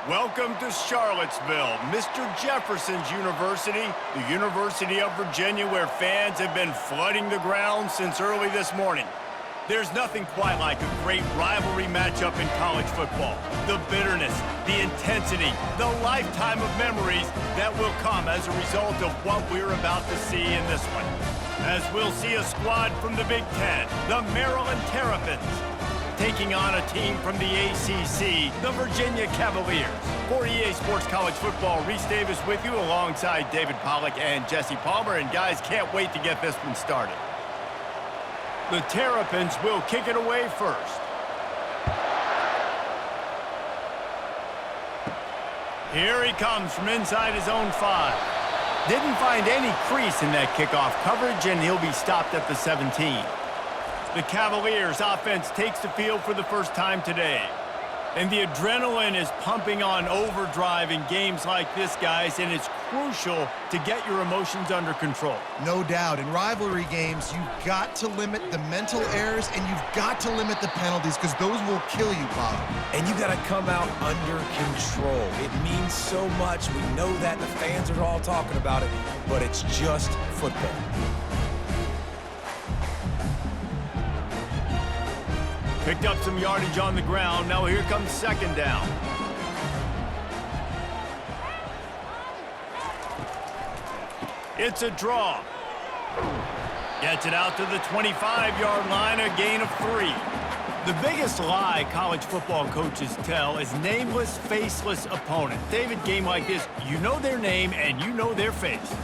Welcome to Charlottesville, Mr. Jefferson's University, the University of Virginia, where fans have been flooding the ground since early this morning. There's nothing quite like a great rivalry matchup in college football. The bitterness, the intensity, the lifetime of memories that will come as a result of what we're about to see in this one. As we'll see a squad from the Big Ten, the Maryland Terrapins, taking on a team from the ACC, the Virginia Cavaliers. For EA Sports College Football, Reese Davis with you alongside David Pollack and Jesse Palmer. And guys, can't wait to get this one started. The Terrapins will kick it away first. Here he comes from inside his own 5. Didn't find any crease in that kickoff coverage, and he'll be stopped at the 17. The Cavaliers offense takes the field for the first time today. And the adrenaline is pumping on overdrive in games like this, guys, and it's crucial to get your emotions under control. No doubt. In rivalry games, you've got to limit the mental errors and you've got to limit the penalties because those will kill you, Bob. And you got to come out under control. It means so much. We know that. The fans are all talking about it, but it's just football. Picked up some yardage on the ground. Now here comes second down. It's a draw. Gets it out to the 25-yard line, a gain of 3. The biggest lie college football coaches tell is nameless, faceless opponent. David, game like this, you know their name and you know their face.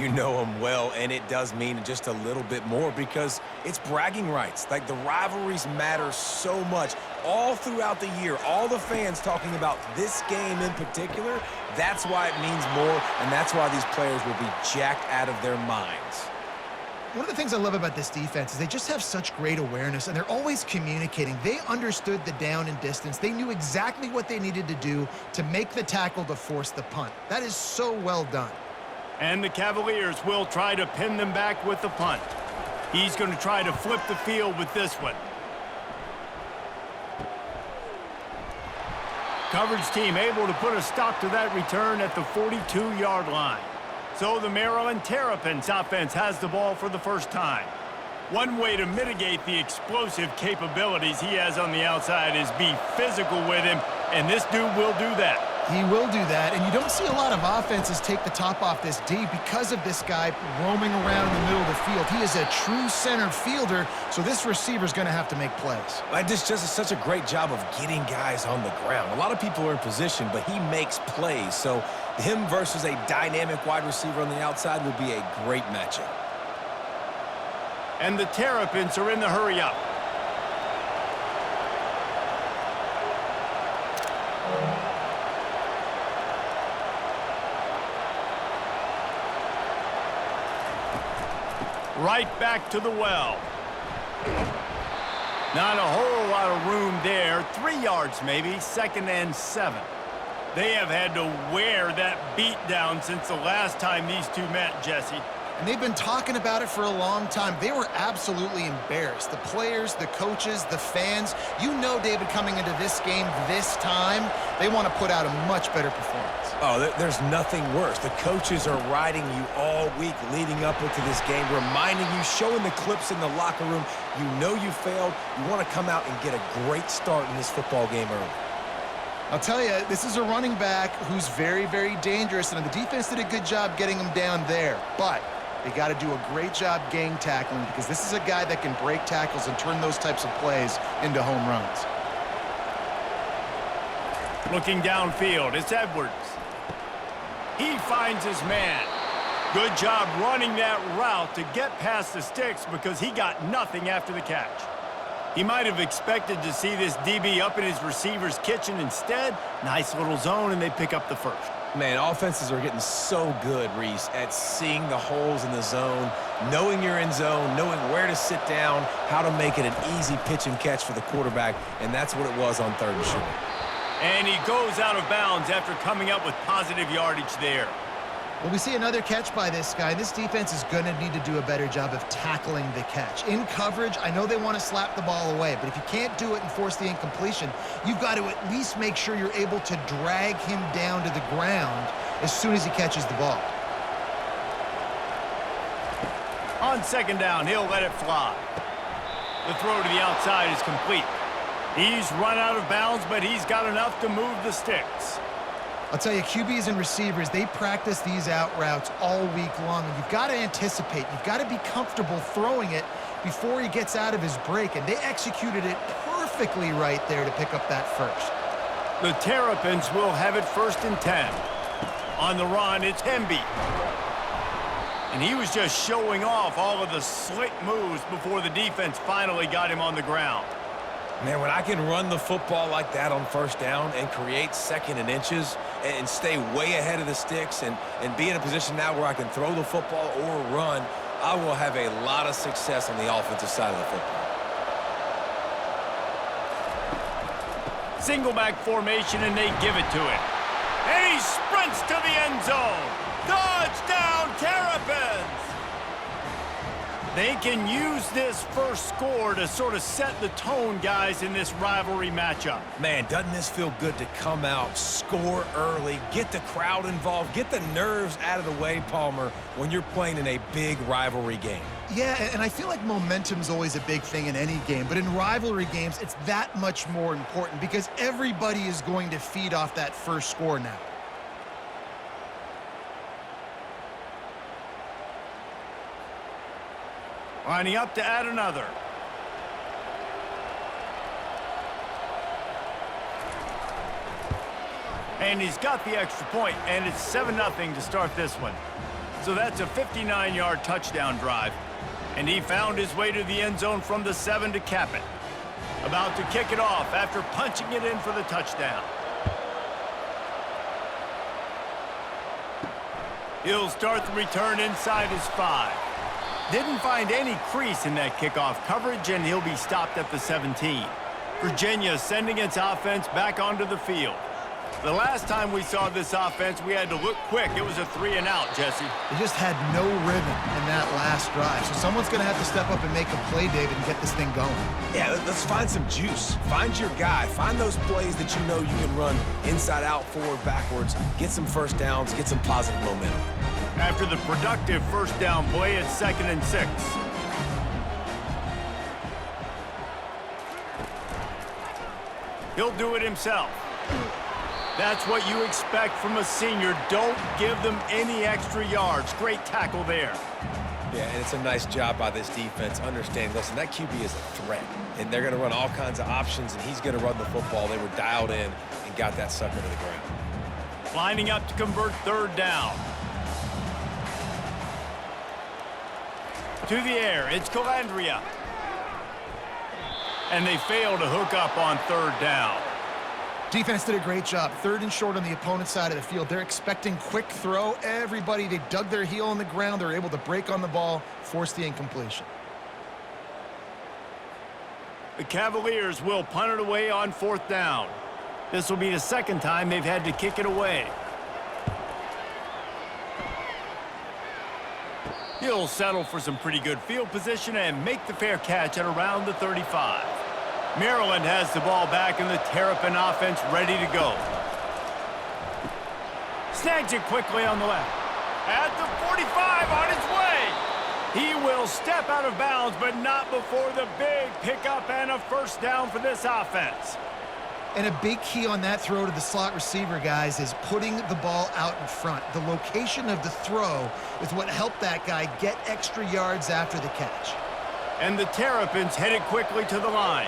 You know them well, and it does mean just a little bit more because it's bragging rights. Like, the rivalries matter so much all throughout the year. All the fans talking about this game in particular, that's why it means more, and that's why these players will be jacked out of their minds. One of the things I love about this defense is they just have such great awareness, and they're always communicating. They understood the down and distance. They knew exactly what they needed to do to make the tackle to force the punt. That is so well done. And the Cavaliers will try to pin them back with the punt. He's going to try to flip the field with this one. Coverage team able to put a stop to that return at the 42-yard line. So the Maryland Terrapins offense has the ball for the first time. One way to mitigate the explosive capabilities he has on the outside is be physical with him, and this dude will do that. He will do that, and you don't see a lot of offenses take the top off this D because of this guy roaming around in the middle of the field. He is a true center fielder, so this receiver's going to have to make plays. This just is such a great job of getting guys on the ground. A lot of people are in position, but he makes plays, so him versus a dynamic wide receiver on the outside will be a great matchup. And the Terrapins are in the hurry-up. Right back to the well. Not a whole lot of room there. 3 yards maybe, 2nd and 7. They have had to wear that beat down since the last time these two met, Jesse. And they've been talking about it for a long time. They were absolutely embarrassed. The players, the coaches, the fans. You know, David, coming into this game this time, they want to put out a much better performance. Oh, there's nothing worse. The coaches are riding you all week leading up into this game, reminding you, showing the clips in the locker room. You know you failed. You want to come out and get a great start in this football game early. I'll tell you, this is a running back who's very, very dangerous, and the defense did a good job getting him down there. But they got to do a great job gang tackling because this is a guy that can break tackles and turn those types of plays into home runs. Looking downfield, it's Edwards. He finds his man. Good job running that route to get past the sticks because he got nothing after the catch. He might have expected to see this DB up in his receiver's kitchen. Instead, nice little zone, and they pick up the first. Man, offenses are getting so good, Reese, at seeing the holes in the zone, knowing you're in zone, knowing where to sit down, how to make it an easy pitch and catch for the quarterback, and that's what it was on 3rd and short. And he goes out of bounds after coming up with positive yardage there. Well, we see another catch by this guy. This defense is going to need to do a better job of tackling the catch. In coverage, I know they want to slap the ball away, but if you can't do it and force the incompletion, you've got to at least make sure you're able to drag him down to the ground as soon as he catches the ball. On second down, he'll let it fly. The throw to the outside is complete. He's run out of bounds, but he's got enough to move the sticks. I'll tell you, QBs and receivers, they practice these out routes all week long, and you've got to anticipate. You've got to be comfortable throwing it before he gets out of his break, and they executed it perfectly right there to pick up that first. The Terrapins will have it 1st and 10. On the run, it's Hemby. And he was just showing off all of the slick moves before the defense finally got him on the ground. Man, when I can run the football like that on 1st down and create 2nd and inches and stay way ahead of the sticks and be in a position now where I can throw the football or run, I will have a lot of success on the offensive side of the football. Single back formation, and they give it to him. And he sprints to the end zone. Touchdown, Terripans! They can use this first score to sort of set the tone, guys, in this rivalry matchup. Man, doesn't this feel good to come out, score early, get the crowd involved, get the nerves out of the way, Palmer, when you're playing in a big rivalry game? Yeah, and I feel like momentum's always a big thing in any game, but in rivalry games, it's that much more important because everybody is going to feed off that first score now. Lining up to add another. And he's got the extra point, and it's 7-0 to start this one. So that's a 59-yard touchdown drive. And he found his way to the end zone from the 7 to cap it. About to kick it off after punching it in for the touchdown. He'll start the return inside his 5. Didn't find any crease in that kickoff coverage, and he'll be stopped at the 17. Virginia sending its offense back onto the field. The last time we saw this offense, we had to look quick. It was a 3-and-out, Jesse. They just had no rhythm in that last drive, so someone's going to have to step up and make a play, David, and get this thing going. Yeah, let's find some juice. Find your guy. Find those plays that you know you can run inside out, forward, backwards. Get some first downs. Get some positive momentum. After the productive first down play, it's 2nd and 6. He'll do it himself. That's what you expect from a senior. Don't give them any extra yards. Great tackle there. Yeah, and it's a nice job by this defense. Understanding, listen, that QB is a threat, and they're going to run all kinds of options, and he's going to run the football. They were dialed in and got that sucker to the ground. Lining up to convert 3rd down. To the air, it's Calandria. And they fail to hook up on 3rd down. Defense did a great job. 3rd and short on the opponent's side of the field. They're expecting quick throw. Everybody, they dug their heel on the ground. They're able to break on the ball, force the incompletion. The Cavaliers will punt it away on 4th down. This will be the 2nd time they've had to kick it away. He'll settle for some pretty good field position and make the fair catch at around the 35. Maryland has the ball back and the Terrapin offense ready to go. Snags it quickly on the left. At the 45 on his way. He will step out of bounds, but not before the big pickup and a first down for this offense. And a big key on that throw to the slot receiver, guys, is putting the ball out in front. The location of the throw is what helped that guy get extra yards after the catch. And the Terrapins headed quickly to the line.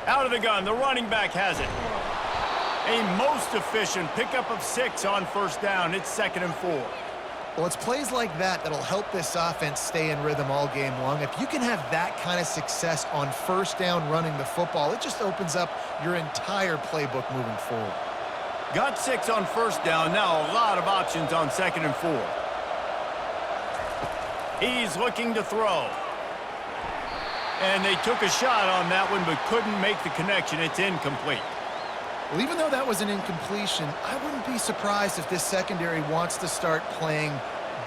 Out of the gun, the running back has it. A most efficient pickup of 6 on 1st down. It's 2nd and 4. Well, it's plays like that that'll help this offense stay in rhythm all game long. If you can have that kind of success on 1st down running the football, it just opens up your entire playbook moving forward. Got 6 on 1st down. Now a lot of options on 2nd and 4. He's looking to throw. And they took a shot on that one, but couldn't make the connection. It's incomplete. Well, even though that was an incompletion, I wouldn't be surprised if this secondary wants to start playing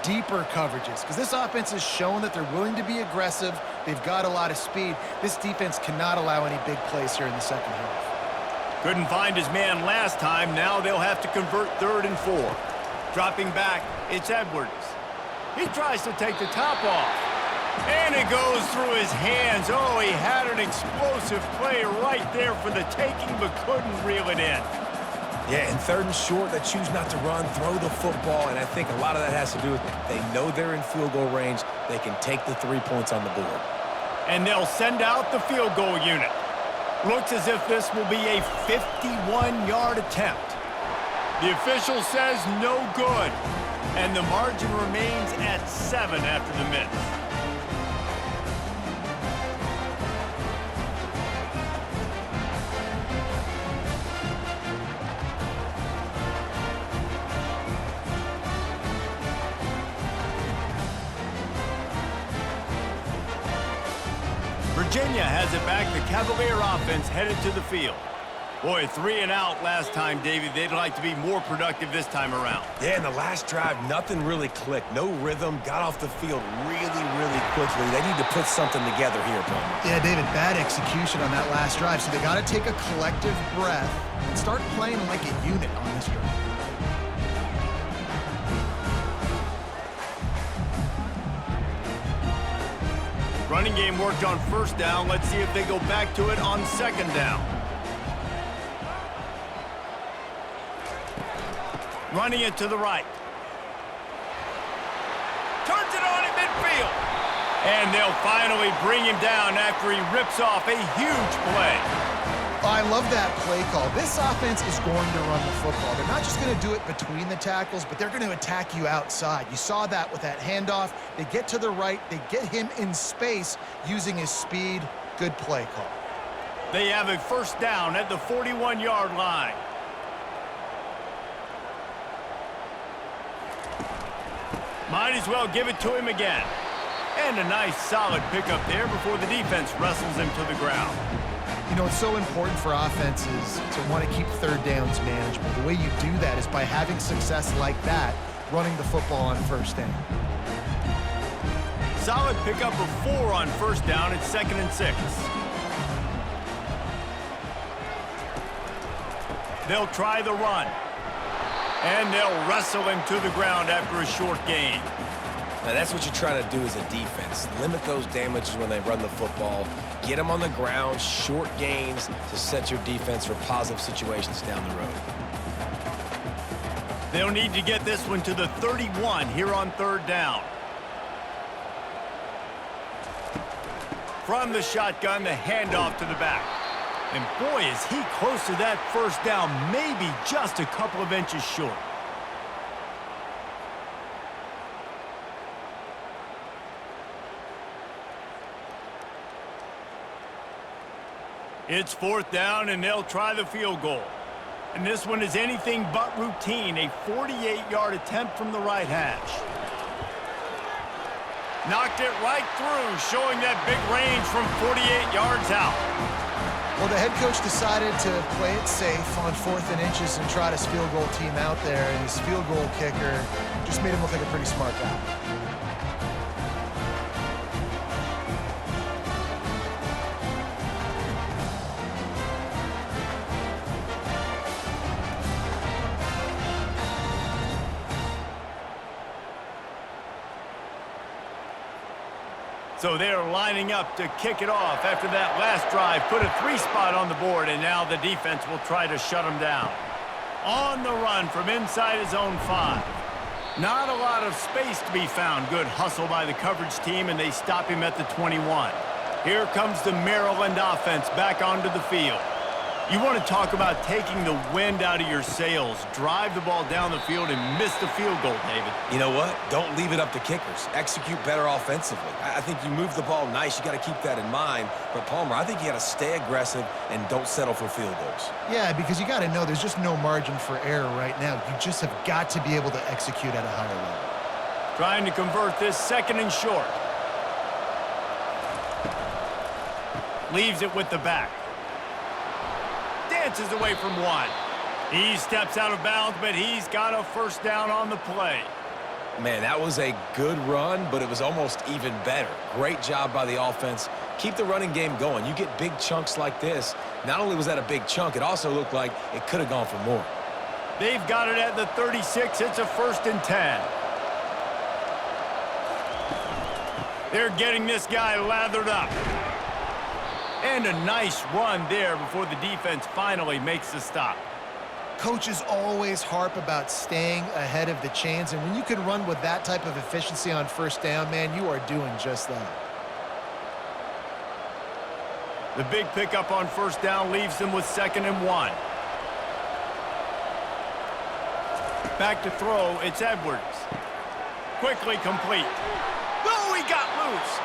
deeper coverages, because this offense has shown that they're willing to be aggressive. They've got a lot of speed. This defense cannot allow any big plays here in the second half. Couldn't find his man last time. Now they'll have to convert 3rd and 4. Dropping back, it's Edwards. He tries to take the top off. And it goes through his hands. Oh, he had an explosive play right there for the taking, but couldn't reel it in. Yeah, and 3rd and short, they choose not to run, throw the football, and I think a lot of that has to do with they know they're in field goal range. They can take the 3 points on the board. And they'll send out the field goal unit. Looks as if this will be a 51-yard attempt. The official says no good, and the margin remains at 7 after the miss. Virginia has it back. The Cavalier offense headed to the field. Boy, 3 and out last time, David. They'd like to be more productive this time around. Yeah, in the last drive, nothing really clicked. No rhythm, got off the field really, really quickly. They need to put something together here, Palmer. Yeah, David, bad execution on that last drive, so they got to take a collective breath and start playing like a unit on this drive. Running game worked on 1st down. Let's see if they go back to it on 2nd down. Running it to the right. Turns it on in midfield. And they'll finally bring him down after he rips off a huge play. I love that play call. This offense is going to run the football. They're not just going to do it between the tackles, but they're going to attack you outside. You saw that with that handoff. They get to the right. They get him in space using his speed. Good play call. They have a 1st down at the 41-yard line. Might as well give it to him again. And a nice solid pickup there before the defense wrestles him to the ground. You know, it's so important for offenses to want to keep 3rd downs manageable. The way you do that is by having success like that, running the football on 1st down. Solid pickup of 4 on 1st down. It's 2nd and 6. They'll try the run. And they'll wrestle him to the ground after a short gain. Now, that's what you're trying to do as a defense. Limit those damages when they run the football. Get them on the ground, short gains to set your defense for positive situations down the road. They'll need to get this one to the 31 here on 3rd down. From the shotgun, the handoff to the back. And boy, is he close to that 1st down, maybe just a couple of inches short. It's 4th down, and they'll try the field goal. And this one is anything but routine, a 48-yard attempt from the right hash. Knocked it right through, showing that big range from 48 yards out. Well, the head coach decided to play it safe on 4th and inches and trot his field goal team out there, and his field goal kicker just made him look like a pretty smart guy. So they're lining up to kick it off after that last drive. Put a 3 spot on the board, and now the defense will try to shut them down. On the run from inside his own 5. Not a lot of space to be found. Good hustle by the coverage team, and they stop him at the 21. Here comes the Maryland offense back onto the field. You want to talk about taking the wind out of your sails. Drive the ball down the field and miss the field goal, David. You know what? Don't leave it up to kickers. Execute better offensively. I think you move the ball nice. You got to keep that in mind. But, Palmer, I think you got to stay aggressive and don't settle for field goals. Yeah, because you got to know there's just no margin for error right now. You just have got to be able to execute at a higher level. Trying to convert this 2nd and short. Leaves it with the back. Dances away from one. He steps out of bounds, but he's got a first down on the play. Man, that was a good run, but it was almost even better. Great job by the offense. Keep the running game going. You get big chunks like this. Not only was that a big chunk, it also looked like it could have gone for more. They've got it at the 36. It's a 1st and 10. They're getting this guy lathered up. And a nice run there before the defense finally makes the stop. Coaches always harp about staying ahead of the chains, and when you can run with that type of efficiency on first down, man, you are doing just that. The big pickup on first down leaves them with 2nd and 1. Back to throw, it's Edwards. Quickly complete. Oh, he got loose.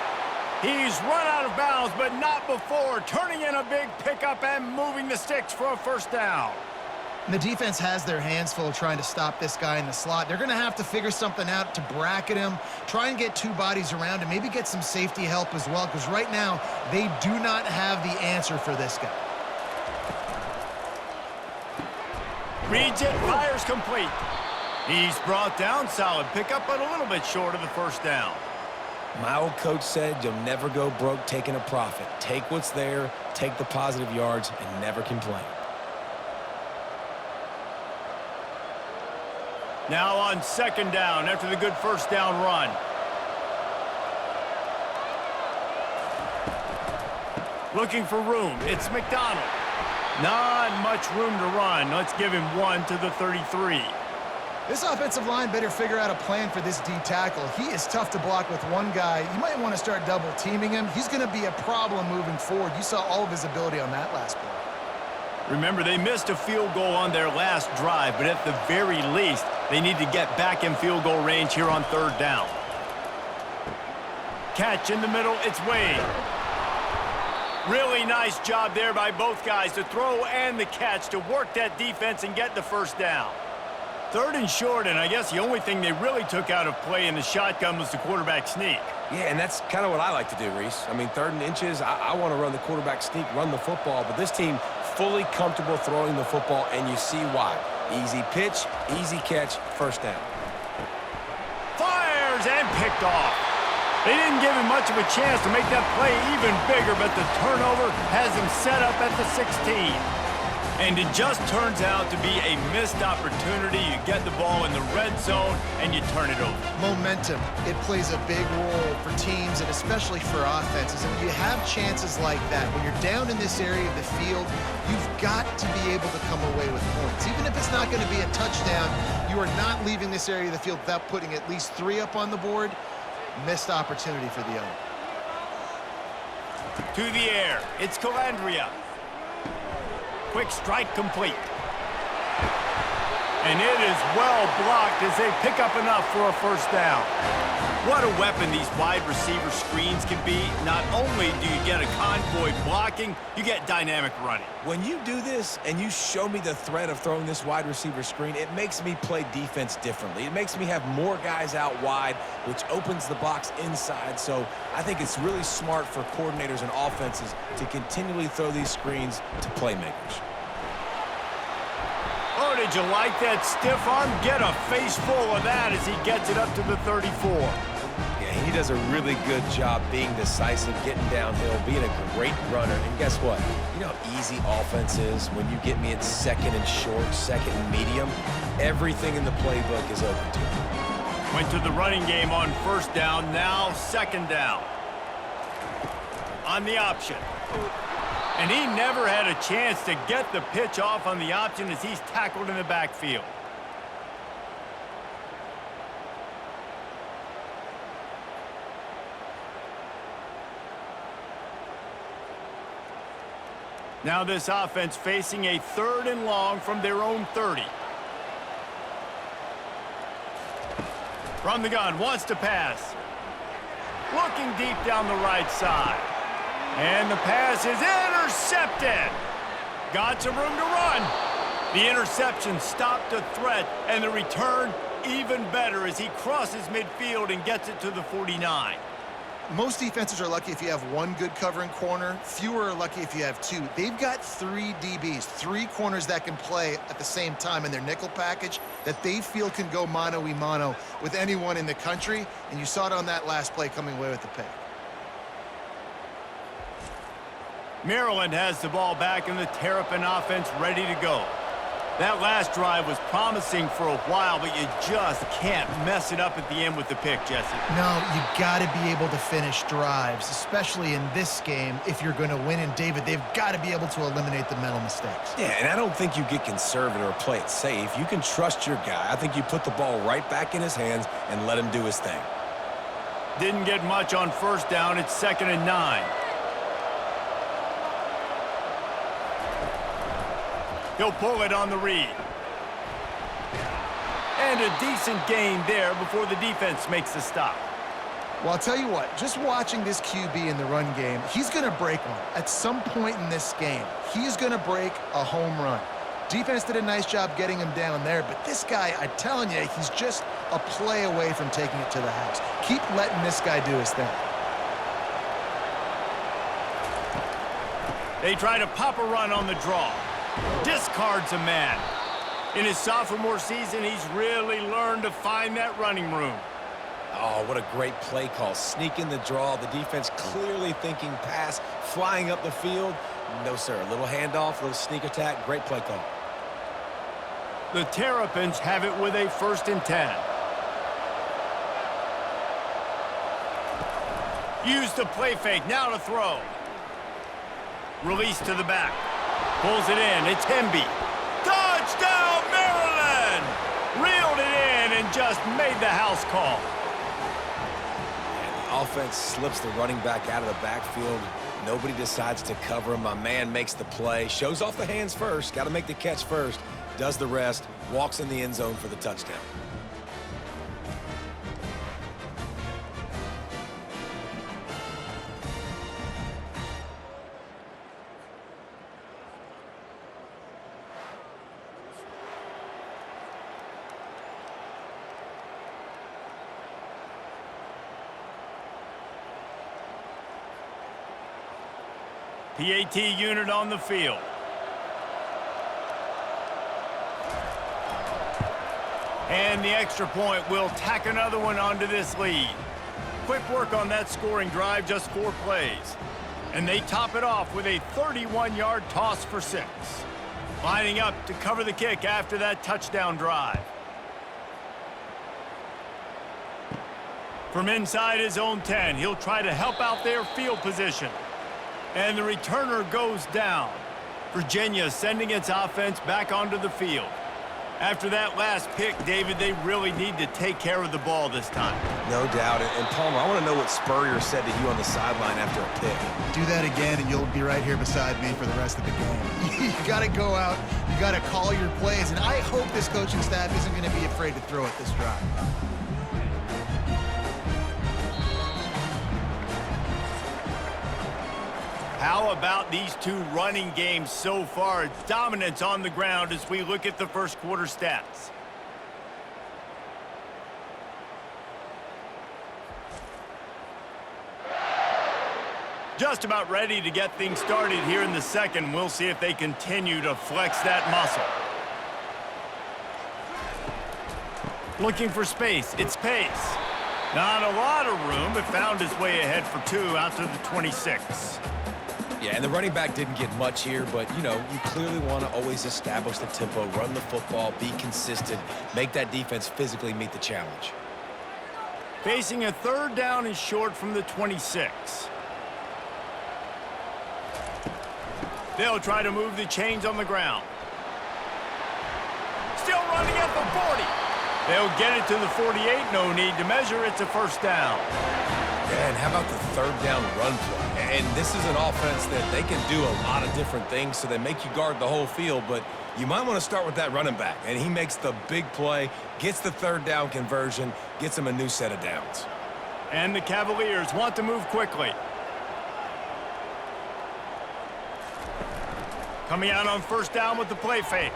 He's run out of bounds, but not before turning in a big pickup and moving the sticks for a first down. And the defense has their hands full trying to stop this guy in the slot. They're going to have to figure something out to bracket him, try and get 2 bodies around him, maybe get some safety help as well, because right now they do not have the answer for this guy. Reads it, fires complete. He's brought down, solid pickup, but a little bit short of the first down. My old coach said you'll never go broke taking a profit. Take what's there, take the positive yards, and never complain. Now on 2nd down after the good first down run. Looking for room. It's McDonald. Not much room to run. Let's give him 1 to the 33. This offensive line better figure out a plan for this D tackle. He is tough to block with one guy. You might want to start double teaming him. He's going to be a problem moving forward. You saw all of his ability on that last play. Remember, they missed a field goal on their last drive, but at the very least, they need to get back in field goal range here on 3rd down. Catch in the middle, it's Wade. Really nice job there by both guys, the throw and the catch to work that defense and get the first down. 3rd and short, and I guess the only thing they really took out of play in the shotgun was the quarterback sneak. Yeah, and that's kind of what I like to do, Reese. I mean, 3rd and inches, I want to run the quarterback sneak, run the football, but this team fully comfortable throwing the football, and you see why. Easy pitch, easy catch, first down. Fires and picked off. They didn't give him much of a chance to make that play even bigger, but the turnover has him set up at the 16. And it just turns out to be a missed opportunity. You get the ball in the red zone, and you turn it over. Momentum, it plays a big role for teams and especially for offenses. And when you have chances like that, when you're down in this area of the field, you've got to be able to come away with points. Even if it's not going to be a touchdown, you are not leaving this area of the field without putting at least 3 up on the board. Missed opportunity for the owner. To the air, it's Calandria. Quick strike complete. And it is well blocked as they pick up enough for a first down. What a weapon these wide receiver screens can be. Not only do you get a convoy blocking, you get dynamic running. When you do this and you show me the threat of throwing this wide receiver screen, it makes me play defense differently. It makes me have more guys out wide, which opens the box inside. So I think it's really smart for coordinators and offenses to continually throw these screens to playmakers. Oh, did you like that stiff arm? Get a face full of that as he gets it up to the 34. Yeah, he does a really good job being decisive, getting downhill, being a great runner. And guess what? You know how easy offense is when you get me at 2nd and short, 2nd and medium? Everything in the playbook is open to him. Went to the running game on first down, now 2nd down. On the option. And he never had a chance to get the pitch off on the option as he's tackled in the backfield. Now this offense facing a 3rd and long from their own 30. From the gun, wants to pass. Looking deep down the right side. And the pass is intercepted. Got some room to run. The interception stopped a threat, and the return even better as he crosses midfield and gets it to the 49. Most defenses are lucky if you have one good covering corner. Fewer are lucky if you have two. They've got 3 DBs, 3 corners that can play at the same time in their nickel package that they feel can go mano-a-mano with anyone in the country, and you saw it on that last play coming away with the pick. Maryland has the ball back and the Terrapin offense ready to go. That last drive was promising for a while, but you just can't mess it up at the end with the pick, Jesse. No, you got to be able to finish drives, especially in this game if you're going to win. And, David, they've got to be able to eliminate the mental mistakes. Yeah, and I don't think you get conservative or play it safe. You can trust your guy. I think you put the ball right back in his hands and let him do his thing. Didn't get much on first down. It's 2nd and 9. He'll pull it on the read. And a decent gain there before the defense makes the stop. Well, I'll tell you what, just watching this QB in the run game, he's going to break one. At some point in this game, he's going to break a home run. Defense did a nice job getting him down there, but this guy, I'm telling you, he's just a play away from taking it to the house. Keep letting this guy do his thing. They try to pop a run on the draw. Discards a man. In his sophomore season, he's really learned to find that running room. Oh, what a great play call. Sneak in the draw. The defense clearly thinking pass, flying up the field. No, sir. A little handoff, a little sneak attack. Great play call. The Terrapins have it with a 1st and 10. Use the play fake. Now to throw. Release to the back. Pulls it in. It's Hemby. Touchdown, Maryland! Reeled it in and just made the house call. And the offense slips the running back out of the backfield. Nobody decides to cover him. My man makes the play. Shows off the hands first. Got to make the catch first. Does the rest. Walks in the end zone for the touchdown. PAT unit on the field. And the extra point will tack another one onto this lead. Quick work on that scoring drive, just 4 plays. And they top it off with a 31-yard toss for 6. Lining up to cover the kick after that touchdown drive. From inside his own 10, he'll try to help out their field position. And the returner goes down. Virginia sending its offense back onto the field. After that last pick, David, they really need to take care of the ball this time. No doubt. And Palmer, I want to know what Spurrier said to you on the sideline after a pick. Do that again, and you'll be right here beside me for the rest of the game. You got to go out. You got to call your plays. And I hope this coaching staff isn't going to be afraid to throw it this drive. How about these 2 running games so far? Dominance on the ground as we look at the first quarter stats. Just about ready to get things started here in the second. We'll see if they continue to flex that muscle. Looking for space. It's Pace. Not a lot of room, but found his way ahead for 2 out to the 26. Yeah, and the running back didn't get much here, but, you know, you clearly want to always establish the tempo, run the football, be consistent, make that defense physically meet the challenge. Facing a 3rd down and short from the 26. They'll try to move the chains on the ground. Still running at the 40. They'll get it to the 48. No need to measure. It's a 1st down. Yeah, and how about the 3rd down run play? And this is an offense that they can do a lot of different things, so they make you guard the whole field, but you might want to start with that running back. And he makes the big play, gets the 3rd down conversion, gets him a new set of downs. And the Cavaliers want to move quickly. Coming out on 1st down with the play fake.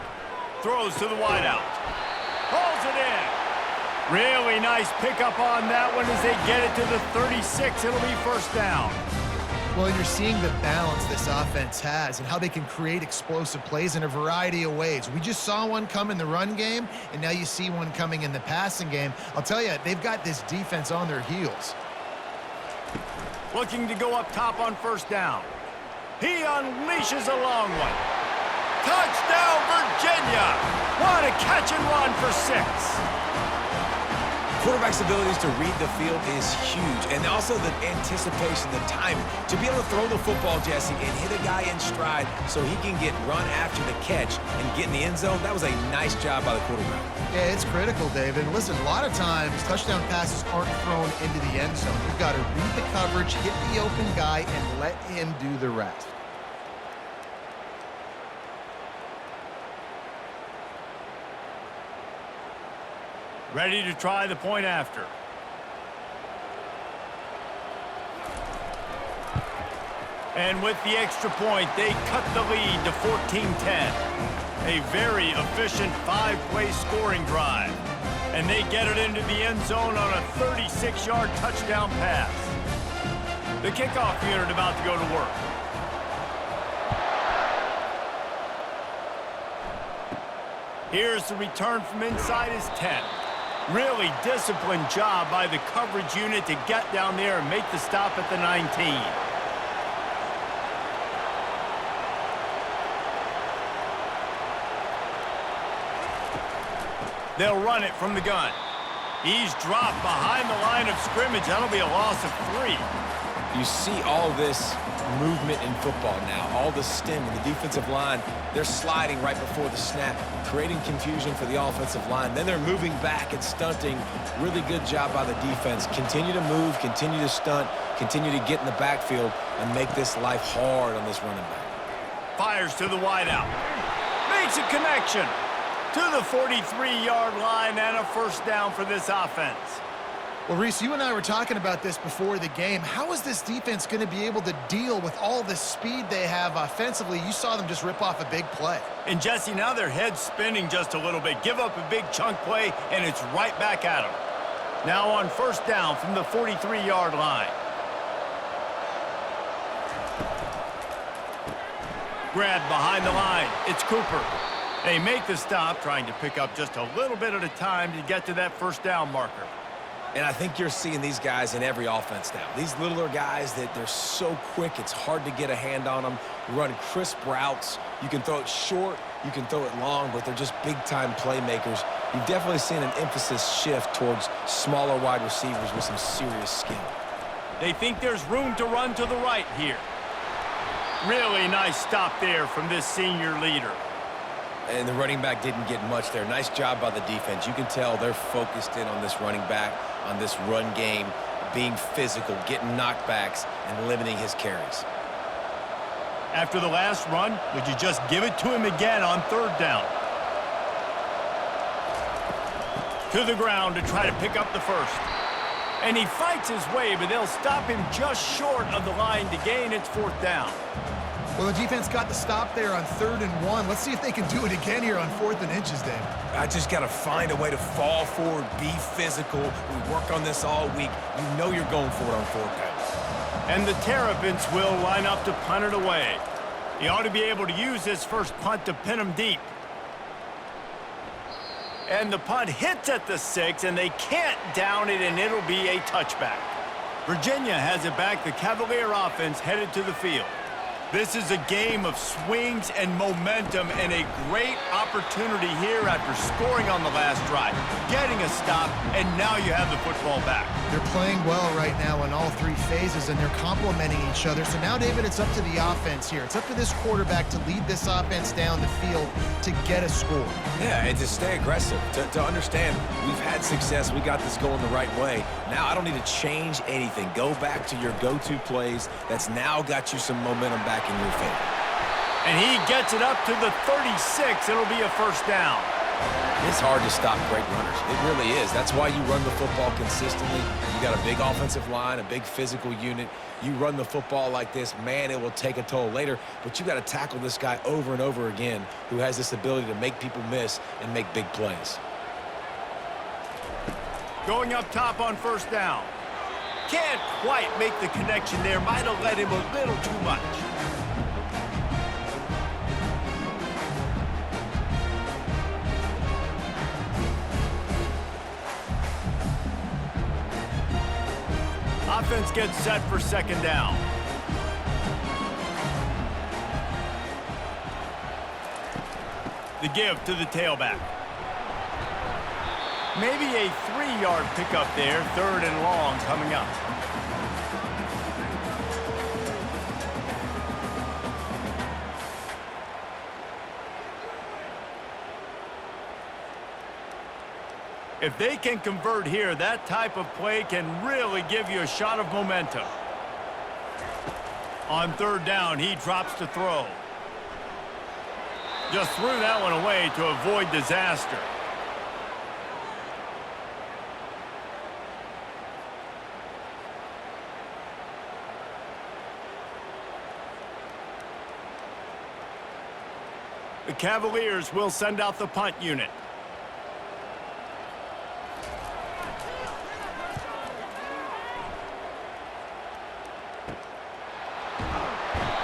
Throws to the wideout. Hauls it in. Really nice pickup on that one as they get it to the 36. It'll be first down. Well, you're seeing the balance this offense has and how they can create explosive plays in a variety of ways. We just saw one come in the run game, and now you see one coming in the passing game. I'll tell you, they've got this defense on their heels. Looking to go up top on first down. He unleashes a long one. Touchdown, Virginia! What a catch and run for 6. Quarterback's abilities to read the field is huge, and also the anticipation, the timing. To be able to throw the football, Jesse, and hit a guy in stride so he can get run after the catch and get in the end zone, that was a nice job by the quarterback. Yeah, it's critical, David. Listen, a lot of times touchdown passes aren't thrown into the end zone. You've got to read the coverage, hit the open guy, and let him do the rest. Ready to try the point after. And with the extra point, they cut the lead to 14-10. A very efficient 5-play scoring drive. And they get it into the end zone on a 36-yard touchdown pass. The kickoff unit about to go to work. Here's the return from inside his 10. Really disciplined job by the coverage unit to get down there and make the stop at the 19. They'll run it from the gun. He's dropped behind the line of scrimmage. That'll be a loss of 3. You see all this movement in football now, all the stem in the defensive line. They're sliding right before the snap, creating confusion for the offensive line. Then they're moving back and stunting. Really good job by the defense. Continue to move, continue to stunt, continue to get in the backfield and make this life hard on this running back. Fires to the wideout. Makes a connection to the 43-yard line and a first down for this offense. Well, Reese, you and I were talking about this before the game. How is this defense going to be able to deal with all the speed they have offensively? You saw them just rip off a big play. And, Jesse, now their head's spinning just a little bit. Give up a big chunk play, and it's right back at them. Now on first down from the 43-yard line. Grabbed behind the line. It's Cooper. They make the stop, trying to pick up just a little bit at a time to get to that first down marker. And I think you're seeing these guys in every offense now. These littler guys that they're so quick, it's hard to get a hand on them. Run crisp routes. You can throw it short, you can throw it long, but they're just big-time playmakers. You've definitely seen an emphasis shift towards smaller wide receivers with some serious skill. They think there's room to run to the right here. Really nice stop there from this senior leader. And the running back didn't get much there. Nice job by the defense. You can tell they're focused in on this running back, on this run game, being physical, getting knockbacks, and limiting his carries. After the last run, would you just give it to him again on third down? To the ground to try to pick up the first. And he fights his way, but they'll stop him just short of the line to gain its fourth down. Well, the defense got the stop there on 3rd and 1. Let's see if they can do it again here on 4th and inches, Dave. I just got to find a way to fall forward, be physical. We work on this all week. You know you're going for it on 4th down. And the Terrapins will line up to punt it away. He ought to be able to use this first punt to pin him deep. And the punt hits at the 6, and they can't down it, and it'll be a touchback. Virginia has it back. The Cavalier offense headed to the field. This is a game of swings and momentum and a great opportunity here after scoring on the last drive, getting a stop, and now you have the football back. They're playing well right now in all 3 phases, and they're complementing each other. So now, David, it's up to the offense here. It's up to this quarterback to lead this offense down the field to get a score. Yeah, and to stay aggressive, to understand we've had success, we got this going the right way. Now I don't need to change anything. Go back to your go-to plays. That's now got you some momentum back in your favor. And he gets it up to the 36. It'll be a first down. It's hard to stop great runners. It really is. That's why you run the football consistently. You got a big offensive line, a big physical unit. You run the football like this, man, it will take a toll later. But you got to tackle this guy over and over again who has this ability to make people miss and make big plays. Going up top on first down. Can't quite make the connection there. Might have let him a little too much. Offense gets set for second down. The give to the tailback. Maybe a 3-yard pickup there, third and long coming up. If they can convert here, that type of play can really give you a shot of momentum. On third down, he drops to throw. Just threw that one away to avoid disaster. The Cavaliers will send out the punt unit.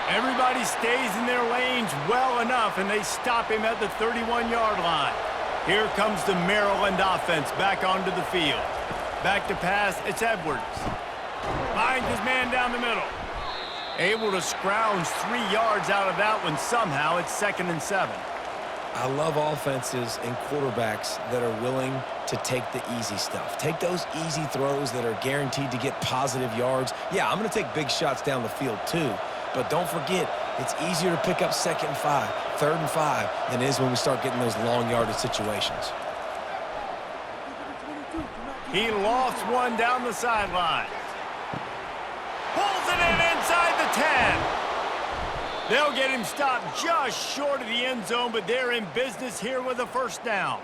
Everybody stays in their lanes well enough, and they stop him at the 31-yard line. Here comes the Maryland offense back onto the field. Back to pass, it's Edwards. Finds his man down the middle. Able to scrounge 3 yards out of that one somehow. It's 2nd and 7. I love offenses and quarterbacks that are willing to take the easy stuff. Take those easy throws that are guaranteed to get positive yards. Yeah, I'm going to take big shots down the field too. But don't forget, it's easier to pick up 2nd and 5, 3rd and 5 than it is when we start getting those long yardage situations. He lofts one down the sideline. Pulls it in inside the 10. They'll get him stopped just short of the end zone, but they're in business here with a first down.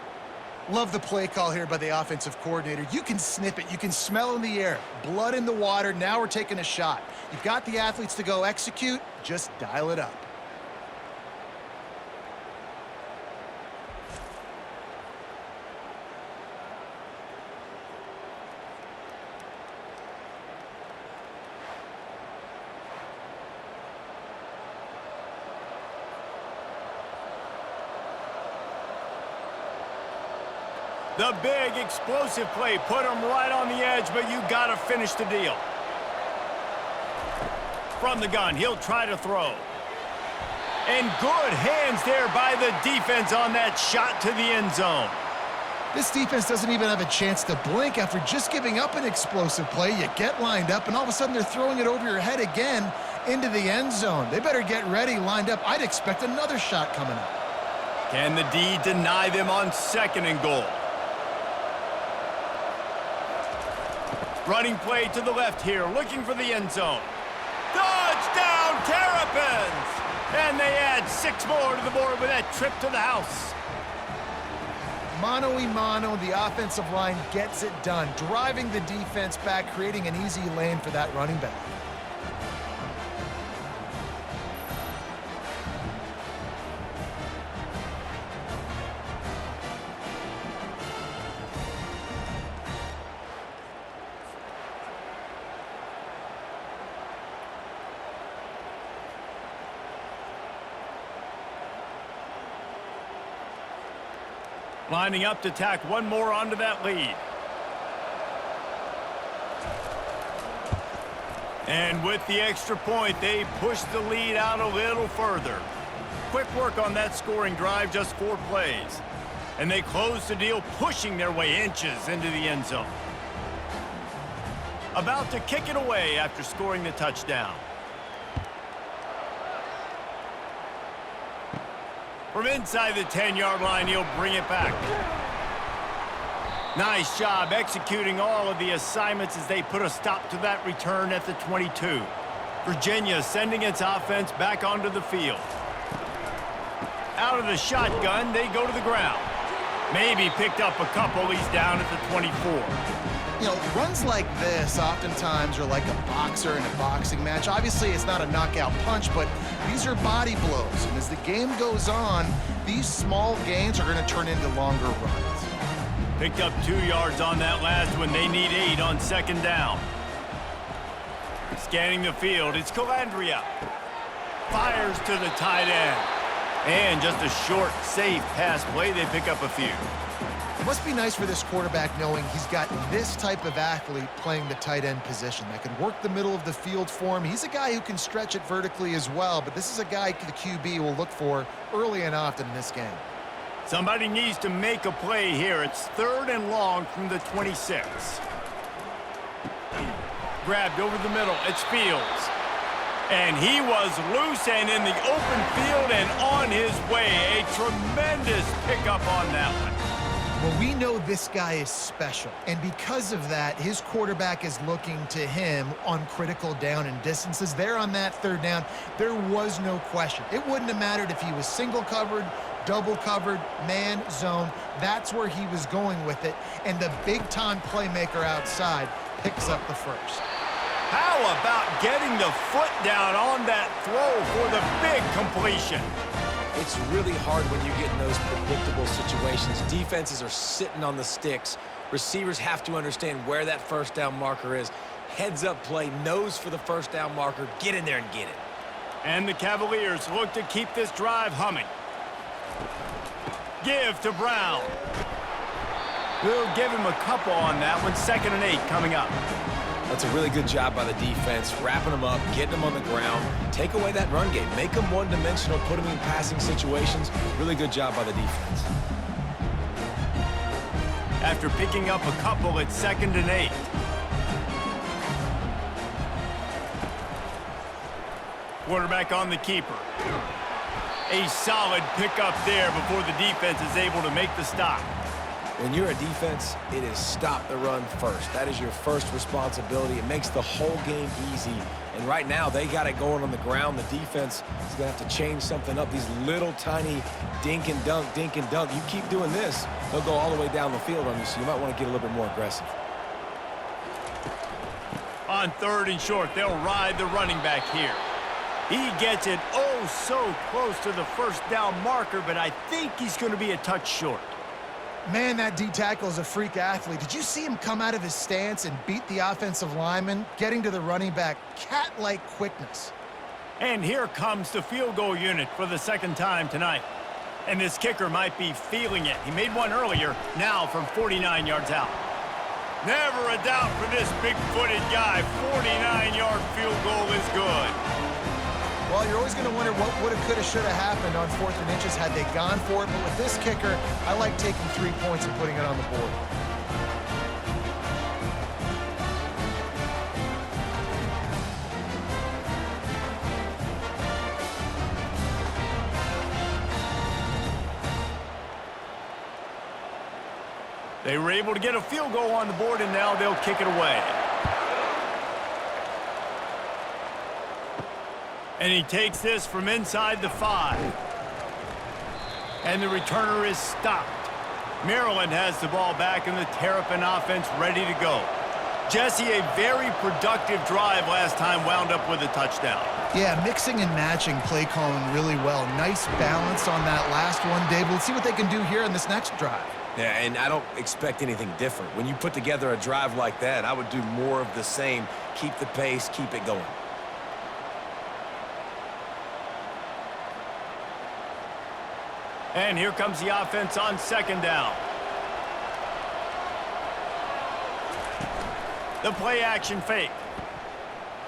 Love the play call here by the offensive coordinator. You can sniff it. You can smell in the air. Blood in the water. Now we're taking a shot. You've got the athletes to go execute. Just dial it up. The big explosive play put him right on the edge, but you got to finish the deal. From the gun, he'll try to throw. And good hands there by the defense on that shot to the end zone. This defense doesn't even have a chance to blink after just giving up an explosive play. You get lined up, and all of a sudden they're throwing it over your head again into the end zone. They better get ready, lined up. I'd expect another shot coming up. Can the D deny them on 2nd and goal? Running play to the left here, looking for the end zone. Touchdown, Terripans! And they add 6 more to the board with that trip to the house. Mano-a-mano, the offensive line gets it done, driving the defense back, creating an easy lane for that running back. Lining up to tack one more onto that lead. And with the extra point, they push the lead out a little further. Quick work on that scoring drive, just 4 plays. And they close the deal, pushing their way inches into the end zone. About to kick it away after scoring the touchdown. From inside the 10-yard line, he'll bring it back. Nice job executing all of the assignments as they put a stop to that return at the 22. Virginia sending its offense back onto the field. Out of the shotgun, they go to the ground. Maybe picked up a couple. He's down at the 24. You know, runs like this oftentimes are like a boxer in a boxing match. Obviously, it's not a knockout punch, but these are body blows. And as the game goes on, these small gains are going to turn into longer runs. Picked up 2 yards on that last one. They need 8 on second down. Scanning the field, it's Calandria. Fires to the tight end. And just a short, safe pass play. They pick up a few. It must be nice for this quarterback knowing he's got this type of athlete playing the tight end position that can work the middle of the field for him. He's a guy who can stretch it vertically as well, but this is a guy the QB will look for early and often in this game. Somebody needs to make a play here. It's 3rd and long from the 26. Grabbed over the middle. It's Fields. And he was loose and in the open field and on his way. A tremendous pickup on that one. Well, we know this guy is special, and because of that, his quarterback is looking to him on critical down and distances. There on that 3rd down, there was no question. It wouldn't have mattered if he was single covered, double covered, man, zone. That's where he was going with it, and the big-time playmaker outside picks up the first. How about getting the foot down on that throw for the big completion? It's really hard when you get in those predictable situations. Defenses are sitting on the sticks. Receivers have to understand where that first down marker is. Heads up play, nose for the first down marker. Get in there and get it. And the Cavaliers look to keep this drive humming. Give to Brown. We'll give him a couple on that one. 2nd and 8 coming up. That's a really good job by the defense, wrapping them up, getting them on the ground. Take away that run game. Make them one-dimensional, put them in passing situations. Really good job by the defense. After picking up a couple, it's 2nd and 8. Quarterback on the keeper. A solid pickup there before the defense is able to make the stop. When you're a defense, it is stop the run first. That is your first responsibility. It makes the whole game easy. And right now, they got it going on the ground. The defense is going to have to change something up. These little tiny dink and dunk, dink and dunk. You keep doing this, they'll go all the way down the field on you, so you might want to get a little bit more aggressive. On 3rd and short, they'll ride the running back here. He gets it oh so close to the first down marker, but I think he's going to be a touch short. Man, that D-tackle is a freak athlete. Did you see him come out of his stance and beat the offensive lineman, getting to the running back? Cat-like quickness. And here comes the field goal unit for the 2nd time tonight. And this kicker might be feeling it. He made one earlier, now from 49 yards out. Never a doubt for this big-footed guy. 49-yard field goal is good. Well, you're always going to wonder what would have, could have, should have happened on 4th and inches had they gone for it. But with this kicker, I like taking 3 points and putting it on the board. They were able to get a field goal on the board, and now they'll kick it away. And he takes this from inside the 5. And the returner is stopped. Maryland has the ball back, and the Terripan offense ready to go. Jesse, a very productive drive last time, wound up with a touchdown. Yeah, mixing and matching play calling really well. Nice balance on that last one, Dave. Let's see what they can do here in this next drive. Yeah, and I don't expect anything different. When you put together a drive like that, I would do more of the same. Keep the pace, keep it going. And here comes the offense on 2nd down. The play action fake.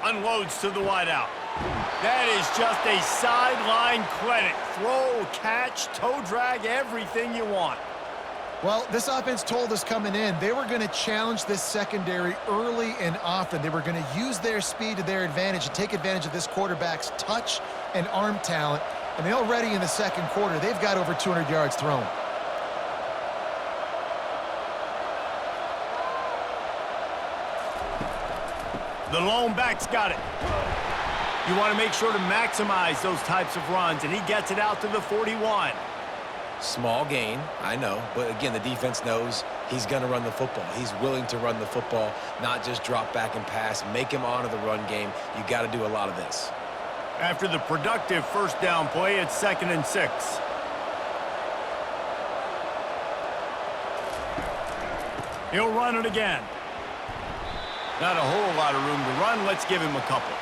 Unloads to the wideout. That is just a sideline clinic. Throw, catch, toe drag, everything you want. Well, this offense told us coming in they were going to challenge this secondary early and often. They were going to use their speed to their advantage and take advantage of this quarterback's touch and arm talent. And already in the 2nd quarter, they've got over 200 yards thrown. The lone back's got it. You want to make sure to maximize those types of runs, and he gets it out to the 41. Small gain, I know, but again, the defense knows he's going to run the football. He's willing to run the football, not just drop back and pass, make him honor the run game. You got to do a lot of this. After the productive first down play, it's 2nd and 6. He'll run it again. Not a whole lot of room to run. Let's give him a couple.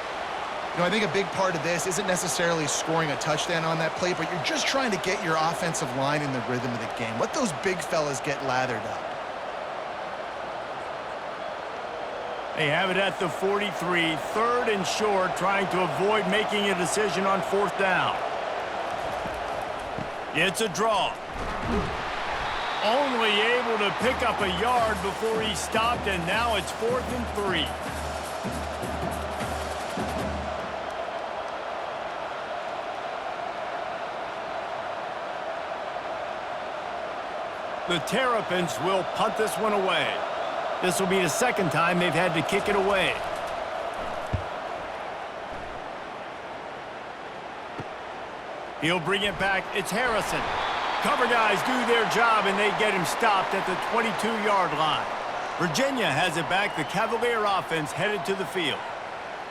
You know, I think a big part of this isn't necessarily scoring a touchdown on that play, but you're just trying to get your offensive line in the rhythm of the game. Let those big fellas get lathered up. They have it at the 43, 3rd and short, trying to avoid making a decision on 4th down. It's a draw. Only able to pick up a yard before he stopped, and now it's 4th and 3. The Terrapins will punt this one away. This will be the 2nd time they've had to kick it away. He'll bring it back. It's Harrison. Cover guys do their job, and they get him stopped at the 22-yard line. Virginia has it back. The Cavalier offense headed to the field.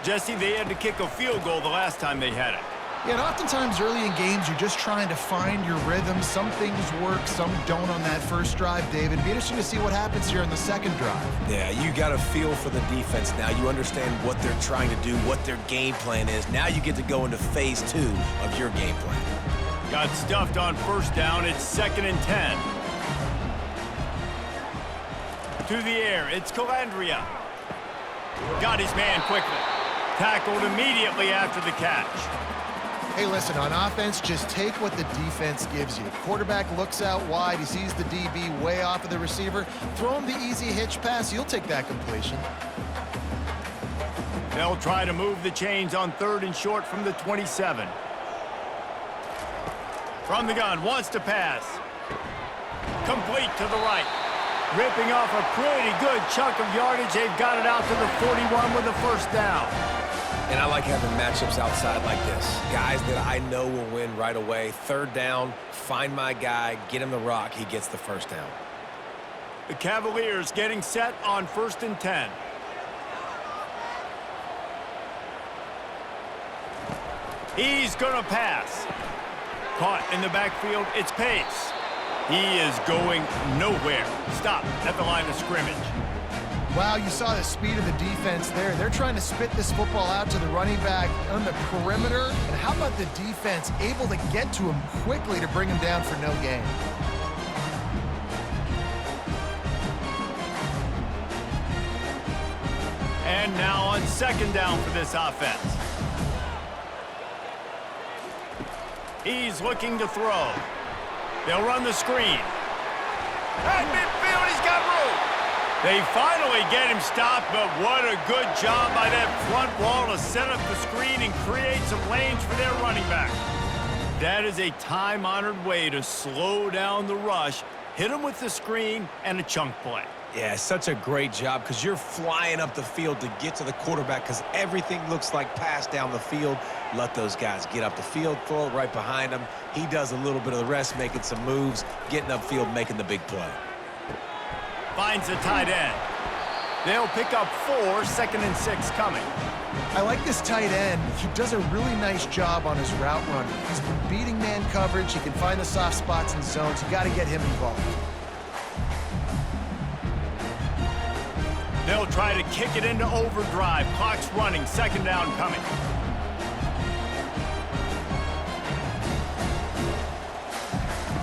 Jesse, they had to kick a field goal the last time they had it. Yeah, and oftentimes early in games, you're just trying to find your rhythm. Some things work, some don't on that first drive, David. It'd be interesting to see what happens here in the 2nd drive. Yeah, you got a feel for the defense now. You understand what they're trying to do, what their game plan is. Now you get to go into phase 2 of your game plan. Got stuffed on 1st down. It's 2nd and 10. To the air. It's Calandria. Got his man quickly. Tackled immediately after the catch. Hey, listen, on offense, just take what the defense gives you. Quarterback looks out wide. He sees the DB way off of the receiver. Throw him the easy hitch pass. You'll take that completion. They'll try to move the chains on 3rd and short from the 27. From the gun, wants to pass. Complete to the right. Ripping off a pretty good chunk of yardage. They've got it out to the 41 with a 1st down. And I like having matchups outside like this. Guys that I know will win right away. 3rd down, find my guy, get him the rock, he gets the 1st down. The Cavaliers getting set on 1st and 10. He's gonna pass. Caught in the backfield, it's Pace. He is going nowhere. Stop at the line of scrimmage. Wow, you saw the speed of the defense there. They're trying to spit this football out to the running back on the perimeter. And how about the defense able to get to him quickly to bring him down for no gain? And now on 2nd down for this offense. He's looking to throw. They'll run the screen. At midfield, he's got room. They finally get him stopped, but what a good job by that front wall to set up the screen and create some lanes for their running back. That is a time-honored way to slow down the rush, hit him with the screen, and a chunk play. Yeah, such a great job because you're flying up the field to get to the quarterback because everything looks like pass down the field. Let those guys get up the field, throw it right behind him. He does a little bit of the rest, making some moves, getting upfield, making the big play. Finds a tight end. They'll pick up 4, 2nd and 6 coming. I like this tight end. He does a really nice job on his route running. He's been beating man coverage. He can find the soft spots and zones. You got to get him involved. They'll try to kick it into overdrive. Clock's running. 2nd down coming.